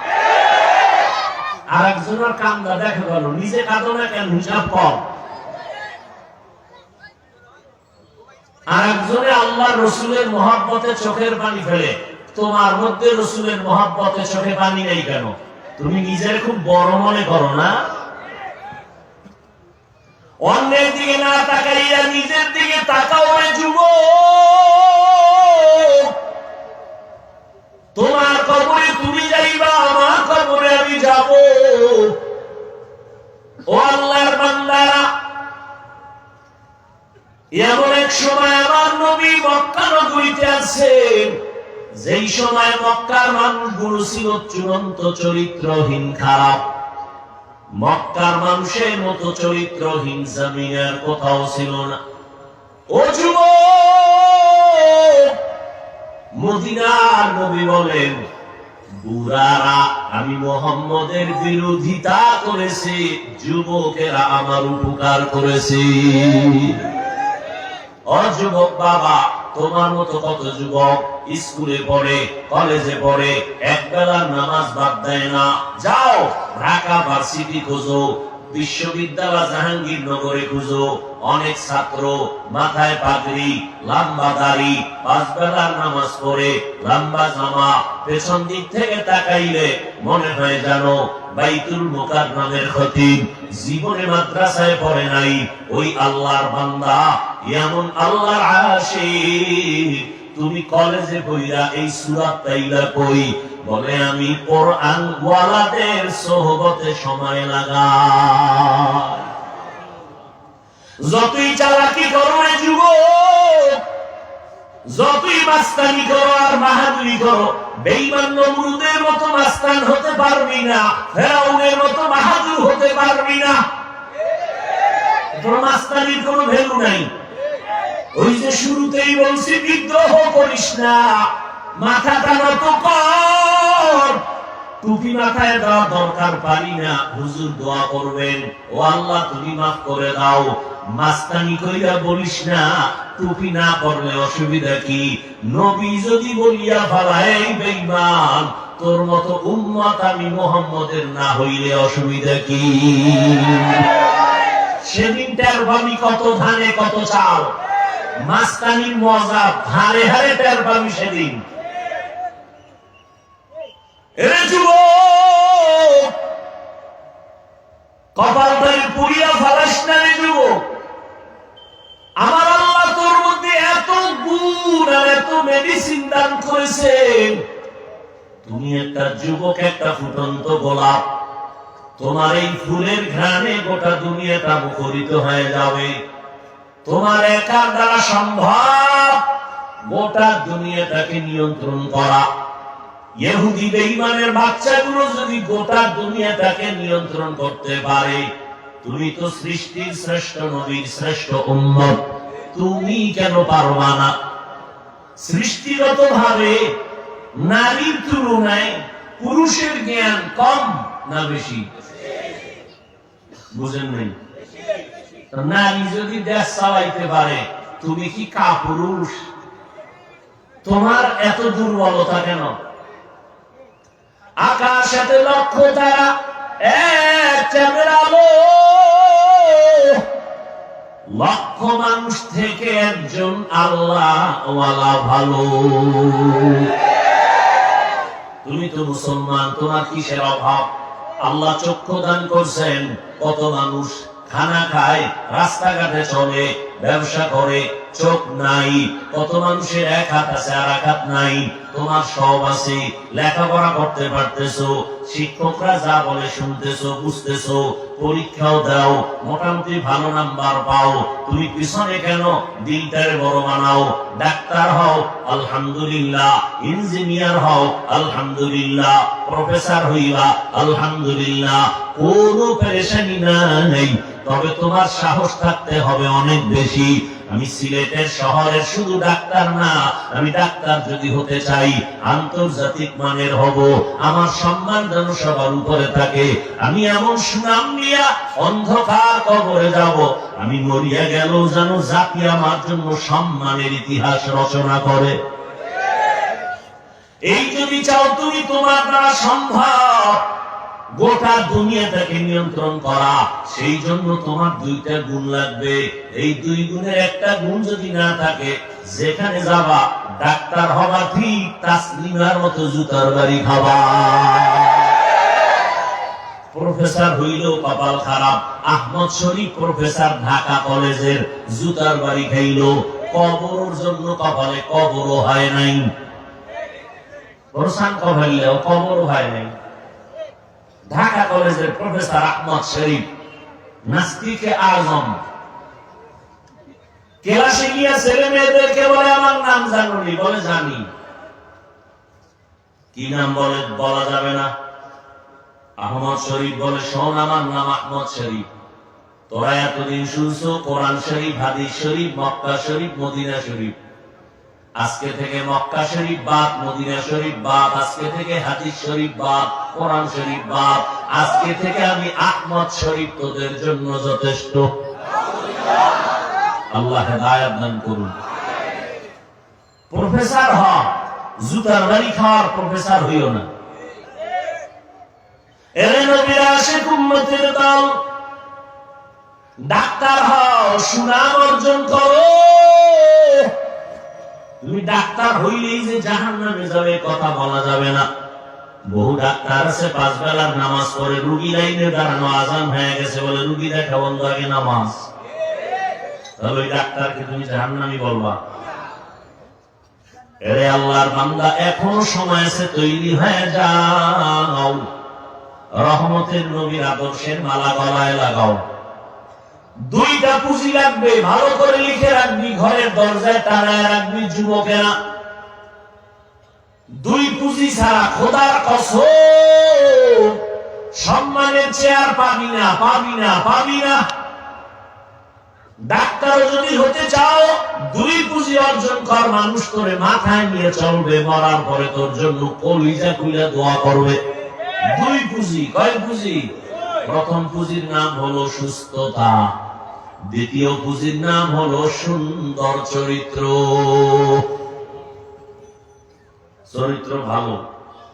আর একজনের কান্দা দেখে গেল, নিজে কাঁদো না কেন? হিসাব কর। আর একজনে আল্লাহ রসুলের মহব্বতে চোখের পানি ফেলে, তোমার মধ্যে রসুলের মহব্বতে চোখে পানি নেই কেন? তুমি নিজের খুব বড় মনে করো না? অন্যের দিকে না তাকাইয়া নিজের দিকে তাকাও রে যুবক। তোমার কবরে তুমি যাইবা, আমার কবরে আমি যাব। ও আল্লাহর বান্দারা, এমন এক সময় আমার নবী মক্কা নগরীতে আছেন, যেই সময় মক্কার মানুষগুলো ছিল চূড়ান্ত চরিত্রহীন, খারাপ। মক্কার মানুষের মতো চরিত্রহীন জমিনের কোথাও ছিল না। ও যুবক, মদিনার নবী বলেন, বুড়ারা আমি মুহাম্মদের বিরোধিতা করেছি, যুবকেরা আমার উপকার করেছে। ও যুবক বাবা, তোমার মতো কত যুবক স্কুলে পড়ে, কলেজে পড়ে, এক বেলার নামাজ বাদ দেয় না। যাও ঢাকা ভার্সিটি খোঁজো, বিশ্ববিদ্যালয় জাহাঙ্গীরনগরে খুঁজো, অনেক ছাত্র মাথায় পাগড়ি, লম্বা দাড়ি, 5 বেলার নামাজ পড়ে, লম্বা জামা, পেছন দিক থেকে তাকাইলে মনে হয় জানো বাইতুল মুকাররমের খতিব, জীবনে মাদ্রাসায় পড়ে নাই। ওই আল্লাহর বান্দা, এমন আল্লাহর আশিক, তুমি কলেজে পড়িয়া এই সূরা তাইলা কই? বলে আমি কোরআন ওয়ালাদের সোহবতে সময় লাগাই। যতই চালাকি করো রে যুবক, যতই মাস্তানি করো আর বাহাদুরি চুরি করো, বেঈমান নমরুদের মতো মাস্তান হতে পারবি না, ফেরাউনের মতো বাহাদুর হতে পারবি না। তোর মাস্তানির কোনো ভ্যালু নাই। ওই যে শুরুতেই বলছি, বিদ্রোহ করিস না, মাথাটা নত কর। টুপি মাথায় দেওয়া দরকার পারি না, হুজুর দোয়া করবেন, ও আল্লাহ তুমি মাফ করে দাও। মাস্তানি কইরা বলিস না, টুপি না পড়লে অসুবিধা কি? নবী যদি বলিয়া ফেলায় বেঈমান, তোর মতো উম্মত আমি মুহাম্মদের না হইলে অসুবিধা কি? সেদিন টের পাবি কত ধানে কত চাল। মাস্তানির মজা হারে হারে টের পাবি সেদিন। এরে যুবক, কপালটাই পুড়িয়া ফেলাস না রে যুবক। আমার আল্লাহ তোর মধ্যে এত গুণ আর এত মেডিসিন দান করেছেন। তুমি একটা যুবক, একটা ফুটন্ত গোলাপ। তোমার এই ফুলের ঘ্রাণে গোটা দুনিয়াটা মুখরিত হয়ে যাবে। তোমার একার দ্বারা সম্ভব গোটা দুনিয়াটাকে নিয়ন্ত্রণ করা। ইহুদি বেঈমানের বাচ্চাগুলো যদি গোটা দুনিয়াটাকে নিয়ন্ত্রণ করতে পারে, তুমি তো সৃষ্টির শ্রেষ্ঠ নবীর শ্রেষ্ঠ উম্মত, তুমি কেন পারবা না? সৃষ্টিগত ভাবে নারীর তুলনায় পুরুষের জ্ঞান কম না বেশি? বুঝেন নাই? নারী যদি দেশ চালাইতে পারে, তুমি কি কাপুরুষ? তোমার এত দুর্বলতা কেন? আকাশেতে লক্ষ তারা, এক চাঁদের আলো। লক্ষ মানুষ থেকে একজন আল্লাহ ওয়ালা ভালো। তুমি তো মুসলমান, তোমার কিসের অভাব? আল্লাহ চক্ষু দান করছেন। কত মানুষ খানা খায়, রাস্তাঘাটে চলে, ব্যবসা করে, চোখ নাই। কত মানুষের এক হাত আছে আর এক হাত নাই। তোমার সব আছে, লেখাপড়া করতে পারতেছো, শিক্ষকরা যা বলে শুনতেছো, বুঝতেছো, পরীক্ষাও দাও, মোটামুটি ভালো নাম্বার পাও। তুমি পিছনে কেন? দিলটারে বড় বানাও। ডাক্তার হও, আলহামদুলিল্লাহ। ইঞ্জিনিয়ার হও, আলহামদুলিল্লাহ। প্রফেসর হইবা, আলহামদুলিল্লাহ। কোনো পেরেশানি নাই। তবে তোমার সাহস থাকতে হবে অনেক বেশি। আমি সিলেটের শহরের শুধু ডাক্তার না, আমি ডাক্তার যদি হতে চাই আন্তর্জাতিক মানের হব। আমার সম্মান যেন সবার উপরে থাকে। আমি এমন সুনাম নিয়ে অন্ধকার কবরে যাব, আমি মরিয়া গেল যেন জাতি আমার জন্য সম্মানের ইতিহাস রচনা করে। এই যদি চাও তুমি, তোমার দ্বারা সম্ভব গোটা দুনিয়াটাকে নিয়ন্ত্রণ করা। সেই জন্য তোমার দুইটা গুণ লাগবে। এই দুই গুণের একটা গুণ যদি না থাকে, যেখানে যাবা ডাক্তার হবা ঠিক, তাসলিমার মতো জুতার বাড়ি খাবা। প্রফেসর হইলেও কপাল খারাপ। আহমদ শরীফ প্রফেসর ঢাকা কলেজের, জুতার বাড়ি খাইল। কবরের জন্য কপালে কবরও হয় নাই। প্রশান্ত কপালেও কবরও হয় নাই। ঢাকা কলেজের প্রফেসর আহমদ শরীফ, নাস্তিকে আজম, ক্লাসে গিয়া ছেলে মেয়েদেরকে বলে আমার নাম জানুনি? বলে জানি। কি নাম বলে? বলা যাবে না। আহমদ শরীফ বলে শোন, আমার নাম আহমদ শরীফ। তোরা এতদিন শুনছো কোরআন শরীফ, হাদিস শরীফ, মক্কা শরীফ, মদিনা শরীফ। আজকে থেকে মক্কা শরীফ বাদ, মদিনা শরীফ বাদ। আজকে থেকে হাদিস শরীফ বাদ, কোরআন শরীফ বাদ। আজকে থেকে আমি আহমদ শরীফ তোদের জন্য যথেষ্ট। আল্লাহ হেদায়েত দান করুন। প্রফেসর হ, জুতার বাড়ি খাওয়ার প্রফেসর হইও না। এরে নবীর আশিক উম্মতের দল, ডাক্তার হও, সুনাম অর্জন করো। তুমি ডাক্তার হইলেই যে জাহান্নামে যাবে কথা বলা যাবে না। বহু ডাক্তার আছে 5 বেলার নামাজ পড়ে, রুগী লাইনে দাঁড়ানো, আজান হয়ে গেছে বলে রুগী দেখা বন্ধ, আগে নামাজ। তাহলে ওই ডাক্তারকে তুমি জাহান্নামী বলবা? এরে আল্লাহর বান্দা, এখনো সময় আছে, তৈরি হয়ে যাও। রহমতের নবীর আদর্শের মালা গলায় লাগাও। দুইটা পুঁজি লাগবে, ভালো করে লিখে রাখবি, ঘরের দরজায় টানায় রাখবি যুবকেরা। পুঁজি ছাড়া খোদার কসম সম্মানের চেয়ার পাবি না, পাবি না, পাবি না। ডাক্তার যদি হতে চাও দুই পুঁজি অর্জন কর, মানুষ করে মাথায় নিয়ে চলবে, মরার পরে তোর জন্য কলিজা খুলে দোয়া করবে। দুই পুঁজি। কয় পুঁজি? প্রথম পুঁজির নাম হলো সুস্থতা, দ্বিতীয় পুঁজির নাম হলো সুন্দর চরিত্র। চরিত্র ভালো,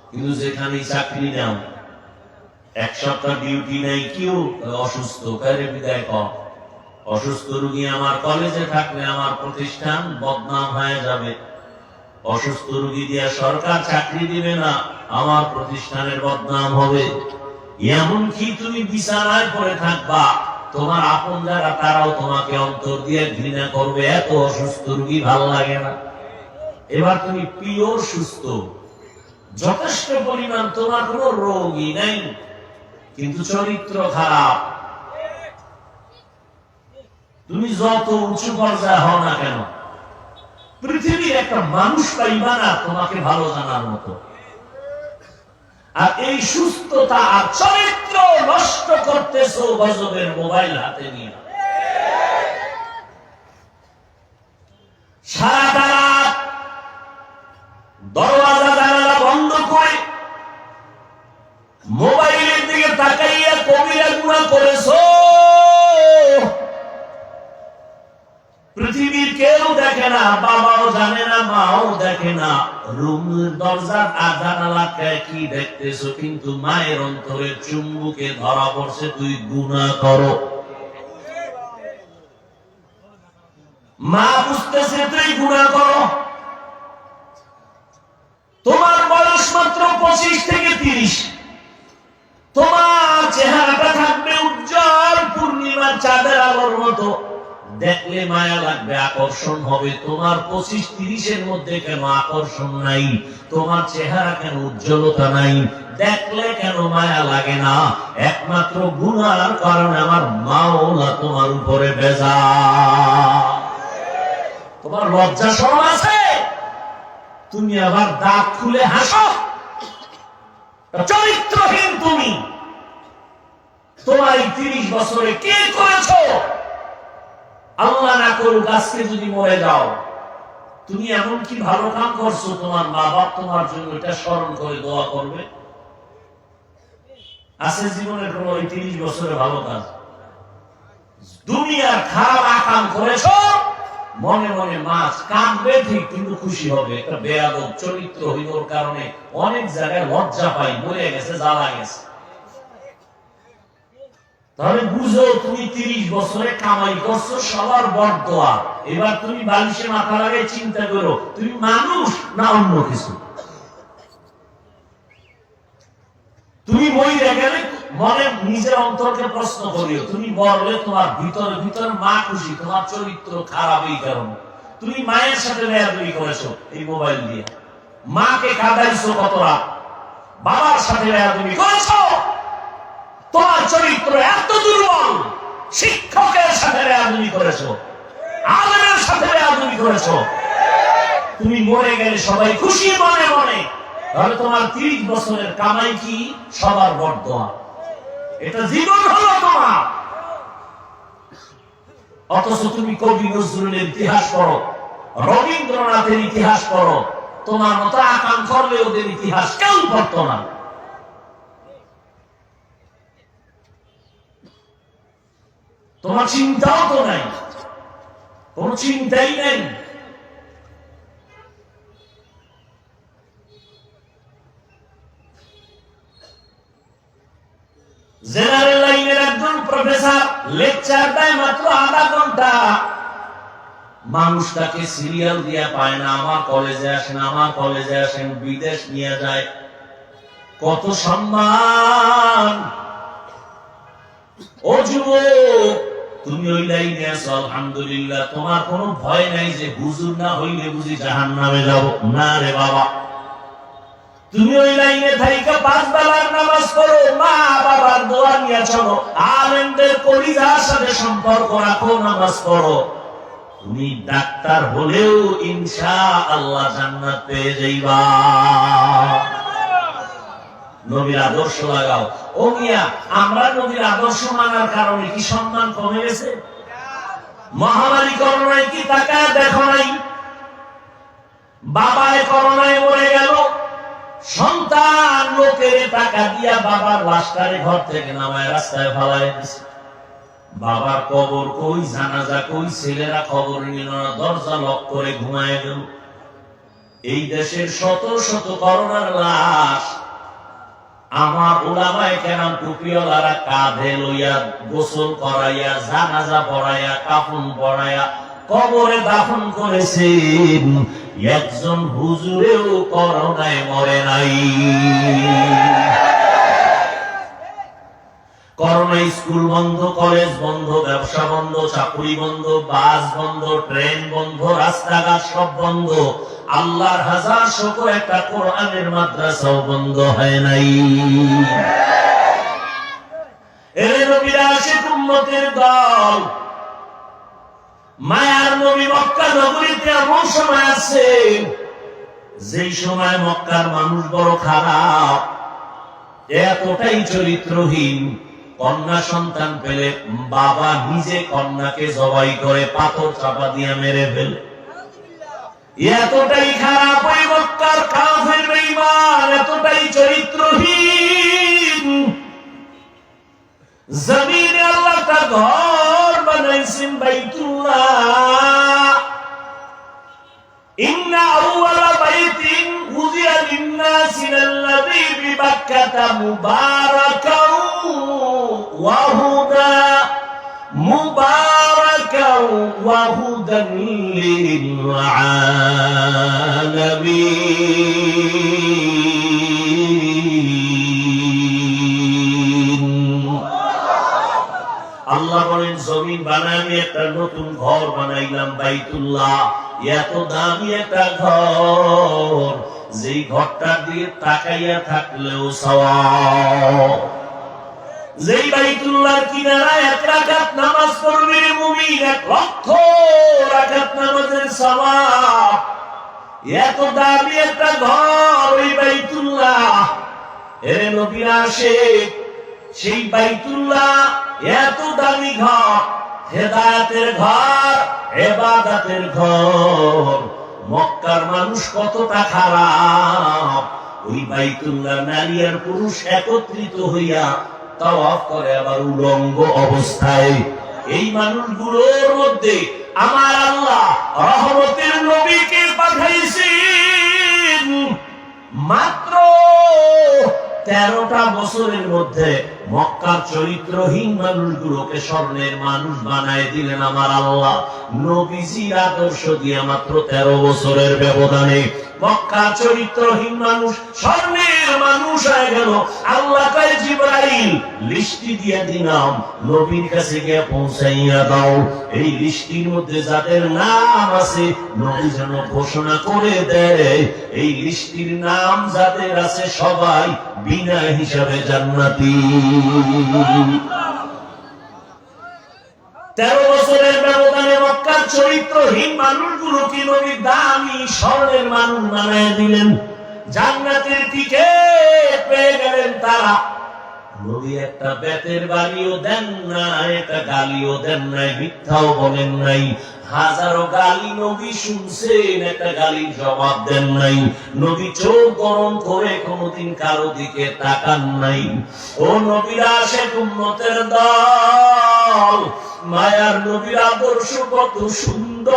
কিন্তু যেখানে চাকরি নাও, এক সপ্তাহ ডিউটি নেই, কেউ অসুস্থ, কারে বিদায় কর। অসুস্থ রোগী আমার কলেজে থাকলে আমার প্রতিষ্ঠান বদনাম হয়ে যাবে। অসুস্থ রোগী দিয়ে সরকার চাকরি দিবে না, আমার প্রতিষ্ঠানের বদনাম হবে। এমনকি তুমি বিছানায় পড়ে থাকবা, তোমার আপন যারা তারাও তোমাকে অন্তর দিয়ে ঘৃণা করবে, এত অসুস্থ রোগী ভালো লাগে না। এবার তুমি পিওর সুস্থ, যথেষ্ট পরিমাণ তোমার কোনো রোগই নেই, কিন্তু চরিত্র খারাপ। তুমি যত উঁচু পর্যায়ে হও না কেন, পৃথিবীর একটা মানুষ পাইবা না তোমাকে ভালো জানার মতো। আর এই সুস্থতা আর চরিত্র নষ্ট করতেছো গজবের মোবাইল হাতে নিয়ে। সারাটা রাত দরওয়াজা জানালা বন্ধ করে মোবাইলের দিকে তাকাইয়া কবিরা গুনাহ করেছো। পৃথিবীর কেউ দেখে না, বাবাও জানে না, মাও দেখে না, রুমের দরজার জানালায় কি দেখতেছো, কিন্তু মায়ের অন্তরে চুম্বুকে ধরা পড়ছে তুই গুনাহ করো। মা বুঝতেছে তুই গুনাহ করো। তোমার বয়স মাত্র 25 থেকে 30, তোমার চেহারাটা থাকবে উজ্জ্বল পূর্ণিমার চাঁদের আলোর মতো, দেখলে মায়া লাগবে, আকর্ষণ হবে। তোমার 25-30 মধ্যে কেন আকর্ষণ নাই? তোমার চেহারা কেন উজ্জ্বলতা নাই? দেখলে কেন মায়া লাগে না? একমাত্র গুনার কারণে আমার মাওলা তোমার উপরে বেজার। তোমার লজ্জা শরম আছে? তুমি আবার দাঁত খুলে হাসো। চরিত্রহীন তুমি। তোমার এই 30 বছরে কে করেছো? আল্লাহ না করুক আজকে যদি মরে যাও, তুমি এমন কি ভালো কাম করছো তোমার মা বাপ তোমার জন্য এটা স্মরণ করে দোয়া করবে? আছে জীবনের কোন 30 বছরে ভালো কাজ? দুনিয়ার খারাপ আকাম করেছো, মনে মনে মাছ কাঁদবে ঠিক, কিন্তু খুশি হবে। একটা বেয়াদব চরিত্রহীনর কারণে অনেক জায়গায় লজ্জা পাই, মরে গেছে, জ্বালা গেছে। তাহলে বুঝো তুমি 30 বছরে কামাই করছো সবার বরদোয়া। এবার তুমি বালিশে মাথা লাগাই চিন্তা করো, তুমি মানুষ না অন্য কিছু? তুমি মরে গেলে মনে নিজের অন্তরকে প্রশ্ন করিও, তুমি বললে তোমার ভিতরে ভিতরে মা খুশি, তোমার চরিত্র খারাপ এই কারণে। তুমি মায়ের সাথে বেয়াদবি করেছো এই মোবাইল দিয়ে, মাকে কাঁদাইছো কত রাত, বাবার সাথে বেয়াদবি করেছো, তোমার চরিত্র এত দুর্বল। শিক্ষকের সাথে বেয়াদবি করেছো, আলেমের সাথে বেয়াদবি করেছো। তুমি মরে গেলে সবাই খুশি মনে মনে, তাহলে তোমার 30 বছরের কামাই কি? সবার বরদোয়া। এটা জীবন হলো তোমার। অথচ তুমি কবি নজরুলের ইতিহাস পড়ো, রবীন্দ্রনাথের ইতিহাস পড়ো, তোমার মতো আকাম করলে ওদের ইতিহাস কেউ পড়তো না। তোমার চিন্তাও তো নাই, কোন চিন্তাই নেই। জেনারেল লাইনের একজন প্রফেসর লেকচার দেয় মাত্র আধা ঘন্টা, মানুষটাকে সিরিয়াল দিয়া পায় না, আমার কলেজে আসেন, আমার কলেজে আসেন, বিদেশ নিয়ে যায়। কত সম্মান! ও যুবক, তুমি ওই লাইনে আছো, আলহামদুলিল্লাহ, তোমার কোনো ভয় নাই যে হুজুর না হইলে বুঝি জাহান্নামে যাব। না রে বাবা, তুমি ওই লাইনে থাইকা 5 বেলার নামাজ পড়ো, মা বাবার দোয়া নিয়ে চলো, আলেমদের কলিজার সাথে সম্পর্ক রাখো, নামাজ পড়ো। তুমি ডাক্তার হলেও ইনশাআল্লাহ জান্নাত পেয়ে যাইবা। নবীর আদর্শ লাগাও। ও মিয়া, আমরা নবীর আদর্শ মানার কারণে কি সম্মান কমে গেছে? মহামারী করোনায় কি তাকায় দেখো নাই? বাবায় করোনায় মরে গেল, সন্তান লোকের টাকা দিয়া বাবার লাশটারে ঘর থেকে নামায় রাস্তায় ফালায় দিছে। বাবার কবর কই, জানাজা কই, ছেলেরা খবর নিল না, দরজা লক করে ঘুমায় গেল। এই দেশের শত শত করোনার লাশ আমার উলামায়ে কেরাম টুপিওয়ালারা কাঁধে লইয়া গোসল করাইয়া, জানাজা পড়াইয়া, কাফন পড়াইয়া কবরে দাফন করেছেন। একজন হুজুরেও করোনায় মরে নাই। করোনায় স্কুল বন্ধ, কলেজ বন্ধ, ব্যবসা বন্ধ, চাকরি বন্ধ, বাস বন্ধ, ট্রেন বন্ধ, রাস্তাঘাট সব বন্ধ। আল্লাহর হাজার শুকর, একটা কোরআনের মাদ্রাসাও বন্ধ হয় নাই। এর নবীর আশিক উম্মতের দল, মায়ার নবী মক্কা নগরীতে এমন সময় আছে যেই সময় মক্কার মানুষ বড় খারাপ, এতটাই চরিত্রহীন, কন্যা সন্তান পেলে বাবা নিজে কন্যাকে জবাই করে পাথর চাপা দিয়ে মেরে ফেলে। এতটাই খারাপ ওই মক্কার কাফের বেঈমান, এতটাই চরিত্রহীন। জমিনে আল্লাহ তার ঘর বানাইছেন বাইতুল্লাহ। ইন্না আউওয়ালা বাইতিন উযিয়া লিন-নাসি লাল্লাযী বিবাক্কাতা মুবারাকাও ওয়া হুদা মুবারাকাও ওয়া হুদান লিল-আলামিন। আল্লাহ বলেন, জমিন বানায় আমি একটা নতুন ঘর বানাইলাম বাইতুল্লাহ। এত দামি একটা ঘর, যেই ঘরটার দিকে তাকাইয়া থাকলেও সওয়াব। যেই বাইতুল্লাহর কিনারায় এক রাকাত নামাজ পড়বে মুমিন, 1,00,000 রাকাত নামাজের সওয়াব। এত দামি একটা ঘর ওই বাইতুল্লাহ। এর নবীর আশিক সেই বাইতুল্লাহ, এত দামি ঘর, হেদায়েতের ঘর, ইবাদতের ঘর। মক্কার মানুষ কতটা খারাপ, ওই বাইতুল্লাহ নারী আর পুরুষ একত্রিত হইয়া তাওয়াফ করে আবার উলঙ্গ অবস্থায়। এই মানুষগুলোর মধ্যে আমার আল্লাহ রহমতের নবীকে পাঠাইছেন। মাত্র 13টা বছরের মধ্যে মক্কার চরিত্রহীন মানুষগুলোকে স্বর্ণের মানুষ বানায় দিলেন আমার আল্লাহ। নবীজির আদর্শ দিয়ে মাত্র 13 বছরের ব্যবধানে মক্কার চরিত্রহীন মানুষ স্বর্ণের মানুষ হয়ে গেল। আল্লাহ কয়, জিবরাইল লিস্টি দিয়ে দিলাম, নবীর কাছে গিয়ে পৌঁছাইয়া দাও। এই লিস্টির মধ্যে যাদের নাম আছে নবী যেন ঘোষণা করে দেয়, এই লিস্টির নাম যাদের আছে সবাই বিনা হিসাবে জান্নাতি। 13 বছরের ব্যবধানে মক্কার চরিত্রহীন মানুষগুলোকে নবী দামি স্বর্ণের মানুষ বানায় দিলেন। জান্নাতের টিকিট পেয়ে গেলেন তারা। নবী একটা বেতের বাড়িও দেন না, একটা গালিও দেন নাই, মিথ্যাও বলেন নাই। হাজারো গালি নবী শুনছেন, একটা গালির জবাব দেন নাই। নবী চোখ গরম করে কোনদিন কারো দিকে তাকান নাই। ও নবীর আশিক উম্মতের দল, মায়ার নবীর আদর্শ কত সুন্দর।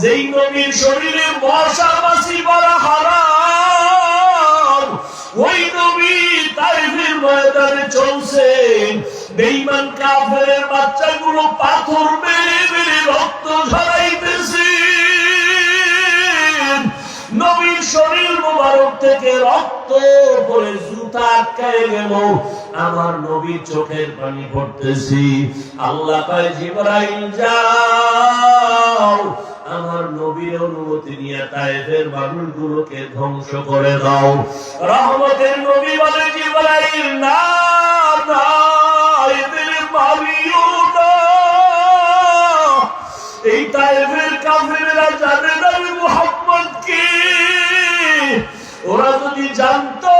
যেই নবীর শরীরে মশা মাছি বলা হারাম, ওই নবী তাইফের ময়দানে চলছেন। বেঈমান কাফেরের বাচ্চাগুলো পাথর মেরে মেরে রক্ত ঝরাইতেছে। নবীর শরীর মোবারক থেকে রক্ত পড়ে জুতা আটকায় গেল। আমার নবীর চোখের পানি পড়তেছি। আল্লাহ কয়, জিবরাইল যাও, আমার নবীর অনুমতি নিয়ে তায়েফের মানুষগুলোকে ধ্বংস করে দাও। রহমতের নবী বলে, জিবরাইল না না, এদের মারিও না। এই তায়েফের কাফেররা জানে না মুহাম্মদ কে। ওরা যদি জানতো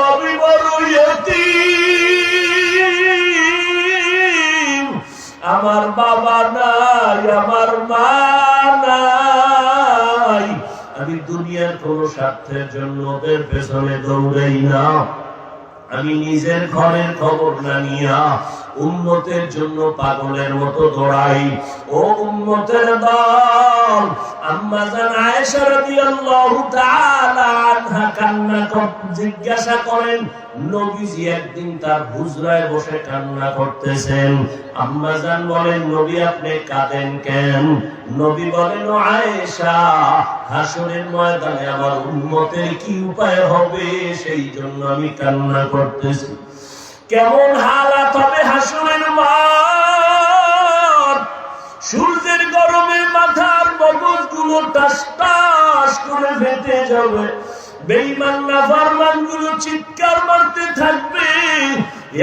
আমি বড় ইয়তীম, আমার বাবা নাই, আমার মা নাই, আমি দুনিয়ার কোন স্বার্থের জন্য ওদের পেছনে দৌড়াই না। আমি নিজের ঘরের খবর না নিয়া উম্মতের জন্য পাগলের মতো দৌড়াই। ও উম্মতের দল, আম্মা জান আয়েশা রাদিয়াল্লাহু তাআলা আনহা কান্না জিজ্ঞাসা করেন, নবীজি একদিন তার হুজরায় বসে কান্না করতেছেন। আম্মা জান বলেন, নবী আপনি কাঁদেন কেন? নবী বলেন, ও আয়েশা, হাসরের ময়দানে আমার উম্মতের কি উপায় হবে সেই জন্য আমি কান্না করতেছি। কেমন হালাত হবে হাসরের মাঠ! সূর্যের গরমে মাথার মগজগুলো টাস টাস করে ফেটে যাবে, বেঈমান নাফরমান গুলো চিৎকার মারতে থাকবে।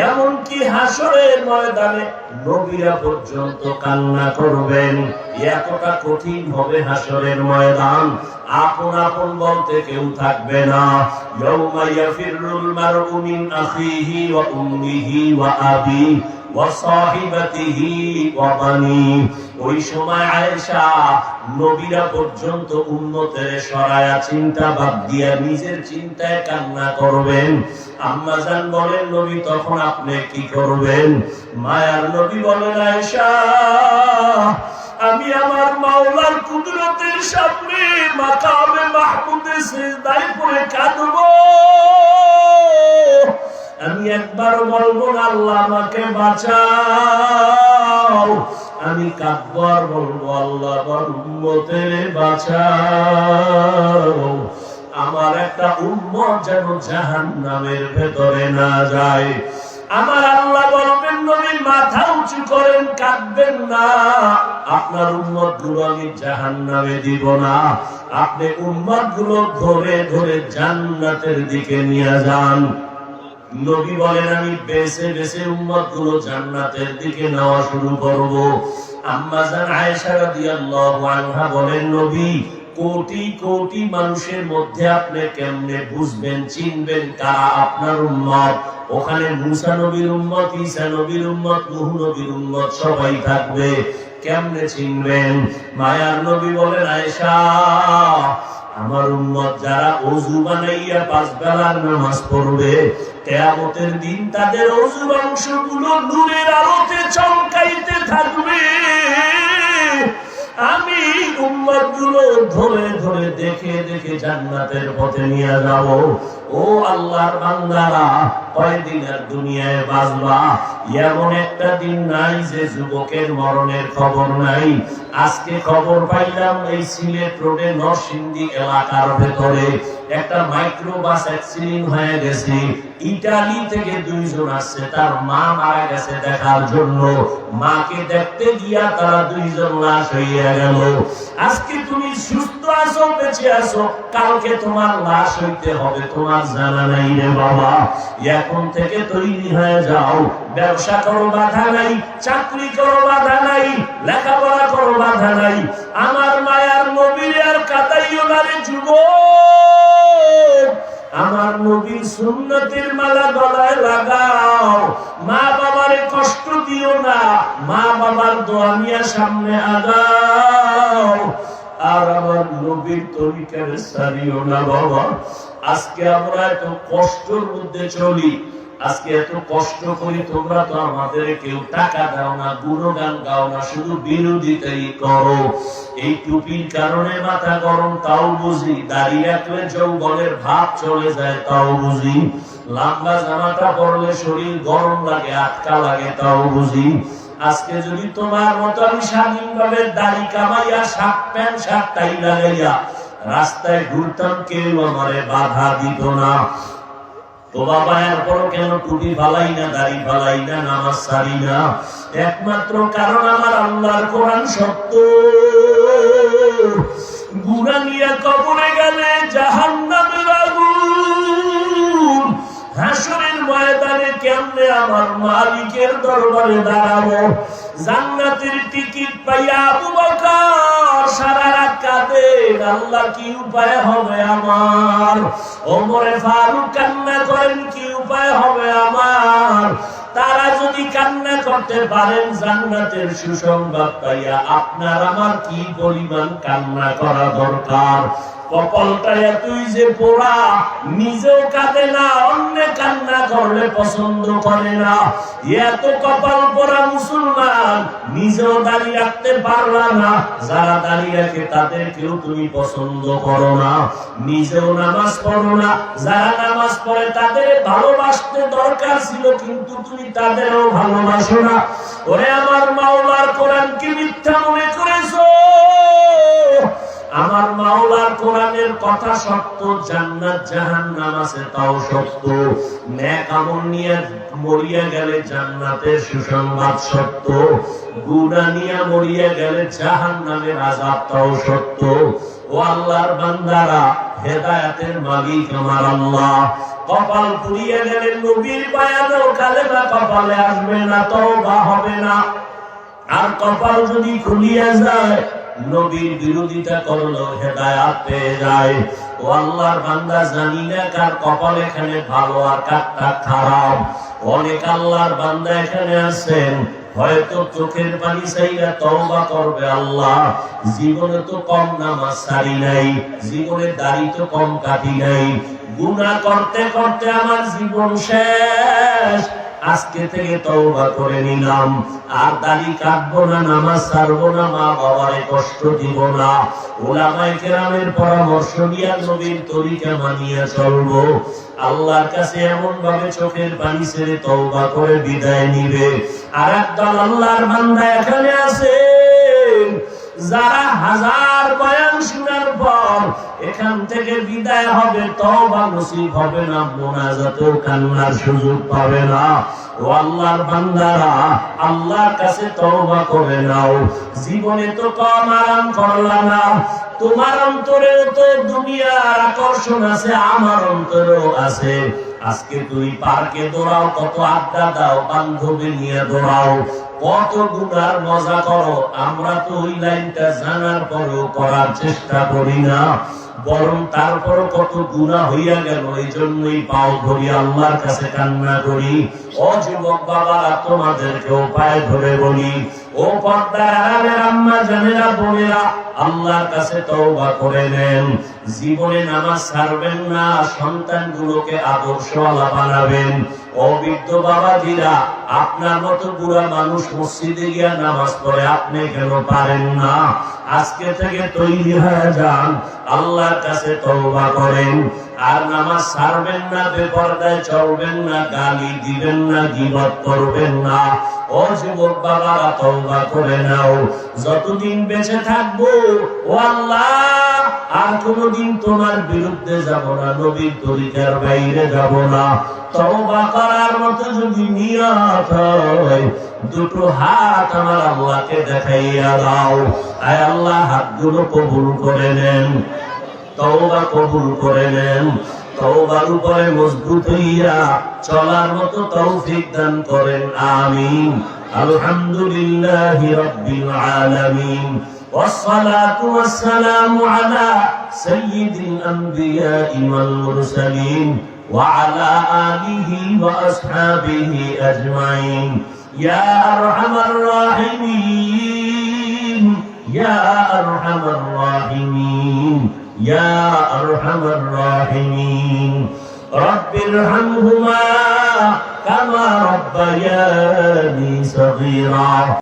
এমনকি হাসরের ময়দানে নবীরা পর্যন্ত কান্না করবেন। এতটা কঠিন হবে হাসরের ময়দান, আপন আপন বলতে কেউ থাকবে না। ইয়াউমা ইয়াফিরুল মারউ মিন আখিহি ওয়া উম্মিহি ওয়া আবিহি ওয়া সাহিবাতিহি ওয়া বানি। ওই সময় আয়েশা, নবীরা পর্যন্ত উম্মতের সরায়া চিন্তা বাদ দিয়া নিজের চিন্তায় কান্না করবেন। আম্মা জান বলেন, নবী তখন আপনি কি করবেন? মায়ার নবী বলেন, আয়েশা, আমি আমার মাওলার কুদরতের সামনে মাকামে মাহমুদে সিজদায় পড়ে কাঁদব। আমি একবার বলবো না, আল্লাহ আমাকে বাঁচাও। আমি কাঁদবো আর বলবো, আল্লাহ আমার উম্মতের বাঁচাও। আমার একটা উম্মত যেন জাহান্নামের ভেতরে না যায়। আমার আল্লাহ বলবেন, নবী মাথা উঁচু করেন, কাঁদবেন না। আপনার উম্মত গুলো আমি জাহান্নামে দিব না। আপনি উম্মত গুলো ধরে ধরে জান্নাতের দিকে নিয়ে যান। নবী বলেন, আমি বেছে বেছে উম্মত গুলো জান্নাতের দিকে নেওয়া শুরু করব। আম্মা জান আয়েশা রাদিয়াল্লাহু আনহা বলেন, নবী, কোটি কোটি মানুষের মধ্যে আপনি কেমনে বুঝবেন, চিনবেন কারা আপনার উম্মত? ওখানে মুসা নবীর উম্মত, ঈসা নবীর উম্মত, নূহ নবীর উম্মত সবাই থাকবে, কেমনে চিনবেন? মায়ার নবী বলেন, আয়েশা, আমার উম্মত যারা ওযু বানাইয়া 5 বেলার নামাজ পড়বে, কিয়ামতের দিন তাদের ওযুর অংশগুলো নূরের আলোতে চমকাইতে থাকবে। আমি উম্মত গুলো ধরে ধরে দেখে দেখে জান্নাতের পথে নিয়ে যাব। ও আল্লাহর বান্দারা, কয়দিন আর দুনিয়ায় বাঁচবা? এমন একটা দিন নাই যে যুবকের মরণের খবর নাই। আজকে খবর পাইলাম এই সিলেট রোডে নরসিংদী এলাকার ভেতরে একটা মাইক্রোবাস অ্যাক্সিডেন্ট হয়ে গেছে। ইটালি থেকে 2 জন আসছে, তার মা মারা গেছে দেখার জন্য। মাকে দেখতে গিয়া তারা 2 জন লাশ হইয়া গেল। আজকে তুমি সুস্থ আছো, বেঁচে আছো, কালকে তোমার লাশ হইতে হবে তোমার জানা নাই রে বাবা। এখন থেকে তৈরি হয়ে যাও। ব্যবসা করো, বাধা নাই। চাকরি করো, বাধা নাই। লেখাপড়া করো, বাধা নাই। আমার মায়ার নবীর আর কাদাইও না রে যুবক। আমার নবীর সুন্নতের মালা গলায় লাগাও। মা বাবারে কষ্ট দিও না। মা বাবার দোয়া নিয়ে সামনে আগাও। আর আমার নবীর তরিকার ছাড়িও না বাবা। আজকে আমরা এত কষ্টের মধ্যে চলি, আজকে এত কষ্ট করি, তোমরা তো আমাদের কেউ টাকা দাও না, গুণগান গাও না, শুধু বিরোধিতাই করো। এই টুপির কারণে মাথা গরম, তাও বুঝি। দাড়ি রাখলে যৌবনের ভাব চলে যায়, তাও বুঝি। লম্বা জামাটা পরলে শরীর গরম লাগে, আটকা লাগে, তাও বুঝি। আজকে যদি তোমার মতো আমি স্বাধীনভাবে দাড়ি কামাইয়া শার্ট প্যান্ট শার্ট টাই লাগাইয়া রাস্তায় ঘুরতাম, কেউ আমারে বাধা দিত না। তো বাবা, এরপরও কেন টুপি ফালাই না, দাড়ি ফালাই না, নামাজ ছাড়ি না? একমাত্র কারণ আমার আল্লাহর কোরআন সত্য। গুনাহ নিয়ে কবরে গেলে জাহান্নামের আগুন। হাসরের ময়দানে কেমনে আমার মালিকের দরবারে দাঁড়াবো? জান্নাতের টিকিট পাইয়া আবু বকর সারা রাত কাঁদেন, আল্লাহ কি উপায় হবে আমার। ওমরে ফারুক কান্না করেন, কি উপায় হবে আমার। তারা যদি কান্না করতে পারেন জান্নাতের সুসংবাদ পাইয়া, আপনার আমার কি পরিমাণ কান্না করা দরকার। কপালটা এতই যে পোড়া, নিজেও কাঁদে না, অন্য কান্না করলে পছন্দ করে না। এত কপাল পোড়া মুসলমান, নিজেও দাঁড়িয়ে রাখতে পারলা না, যারা দাঁড়িয়ে রাখে তাদেরকেও তুমি পছন্দ করো না। নিজেও নামাজ পড়ো না, যারা নামাজ পড়ে তাদের ভালোবাসতে দরকার ছিল, কিন্তু তুমি তাদেরও ভালোবাসো না। ওরে আমার মাওলার কোরআন কি মিথ্যা মনে করেছো? আমার মাওলার কোরআনের কথা সত্য, জান্নাত জাহান্নাম আছে তাও সত্য। নেক আমল নিয়ে মরিয়া গেলে জান্নাতের সুসংবাদ সত্য, গুনাহ নিয়ে মরিয়া গেলে জাহান্নামের আযাব তাও সত্য। ও আল্লাহর বান্দারা, হেদায়েতের মালিক আমার আল্লাহ। কপাল পুড়িয়ে গেলে নবীর বায়ানেও কালেমা কপালে আসবে না, তওবা হবে না। আর কপাল যদি খুলিয়া যায়, নবীর বিরোধিতা করলো হেদায়াত পেয়ে যায়। ও আল্লাহর বান্দা, জানি না কার কপাল এখানে ভালো আর কারটা খারাপ। অনেক আল্লাহর বান্দা এখানে আছেন, হয়তো চোখের পানি চাইরা তওবা করবে, আল্লাহ জীবনে তো কম নামাজ ছাড়ি নাই, জীবনে দাড়ি তো কম কাটি নাই, গুনাহ করতে করতে আমার জীবন শেষ, আজকে থেকে তওবা করে নিলাম, আর দাড়ি কাটবো না, নামাজ ছাড়বো না, মা বাবারে কষ্ট দিব না, উলামায়ে কেরামের পরামর্শ নিয়ে নবীর তরিকা মানিয়ে চলবো। আল্লাহর কাছে এমন ভাবে চোখের পানি ছেড়ে তওবা করে বিদায় নিবে। আর একদল আল্লাহর বান্দা এখানে আছে, যারা হাজার বয়ান শোনার পর এখান থেকে বিদায় হবে, তওবা নসিব হবে না, মুনাজাতেও কান্নার সুযোগ পাবে না। ও আল্লাহর বান্দারা, আল্লাহর কাছে তওবা করে নাও। জীবনে তো কম আরাম করলা না, তোমার অন্তরেও তো দুনিয়ার আকর্ষণ আছে, আমার অন্তরেও আছে। আজকে তুমি পার্কে দৌড়াও, কত আড্ডা দাও, বান্ধবী নিয়ে দৌড়াও, কত গুনার মজা করো, আমরা তো ওই লাইনটা জানার পরেও করার চেষ্টা করি না, বরং তারপরও কত গুনাহ হইয়া গেল, এই জন্যই পাও ধরি আল্লাহর কাছে কান্না করি। ও যুবক বাবারা, তোমাদেরকেও পায়ে ধরে বলি, ও পর্দার আড়ালের আম্মা জানেরা, বোনেরা, আল্লাহর কাছে তওবা করে নেন। জীবনে নামাজ ছাড়বেন না, সন্তানগুলোকে আদর্শওয়ালা বানাবেন। ও বৃদ্ধ বাবাজিরা, আপনার মতো বুড়া মানুষ মসজিদে গিয়া নামাজ পড়ে, আপনি কেন পারেন না? আজকে থেকে তৈরি হয়ে যান, আল্লাহর কাছে তওবা করেন। আর নামাজ ছাড়বেন না, বেপরদায় চলবেন না, গালি দিবেন না, গীবত করবেন না। ও যুবক বাবারা, তওবা করে নাও। যতদিন বেঁচে থাকবো, ও আল্লাহ, আর কোনদিন তোমার বিরুদ্ধে যাব না, নবীর তরিকার বাইরে যাব না। তওবা করার মতো যদি নিয়ত হয়, দুটো হাত আমার আল্লাহকে দেখাইয়া দাও। আয় আল্লাহ, হাতগুলো কবুল করে নেন, তওবা কবুল করে নেন। তওবার উপরে মজবুত হইয়া চলার মতো তৌফিক দান করেন, আমিন। আলহামদুলিল্লাহি রাব্বিল আলামিন, والصلاة والسلام على سيد الأنبياء والمرسلين وعلى آله وأصحابه أجمعين. يا أرحم الراحمين، يا أرحم الراحمين، يا أرحم الراحمين. رب ارحمهما كما ربياني صغيرا.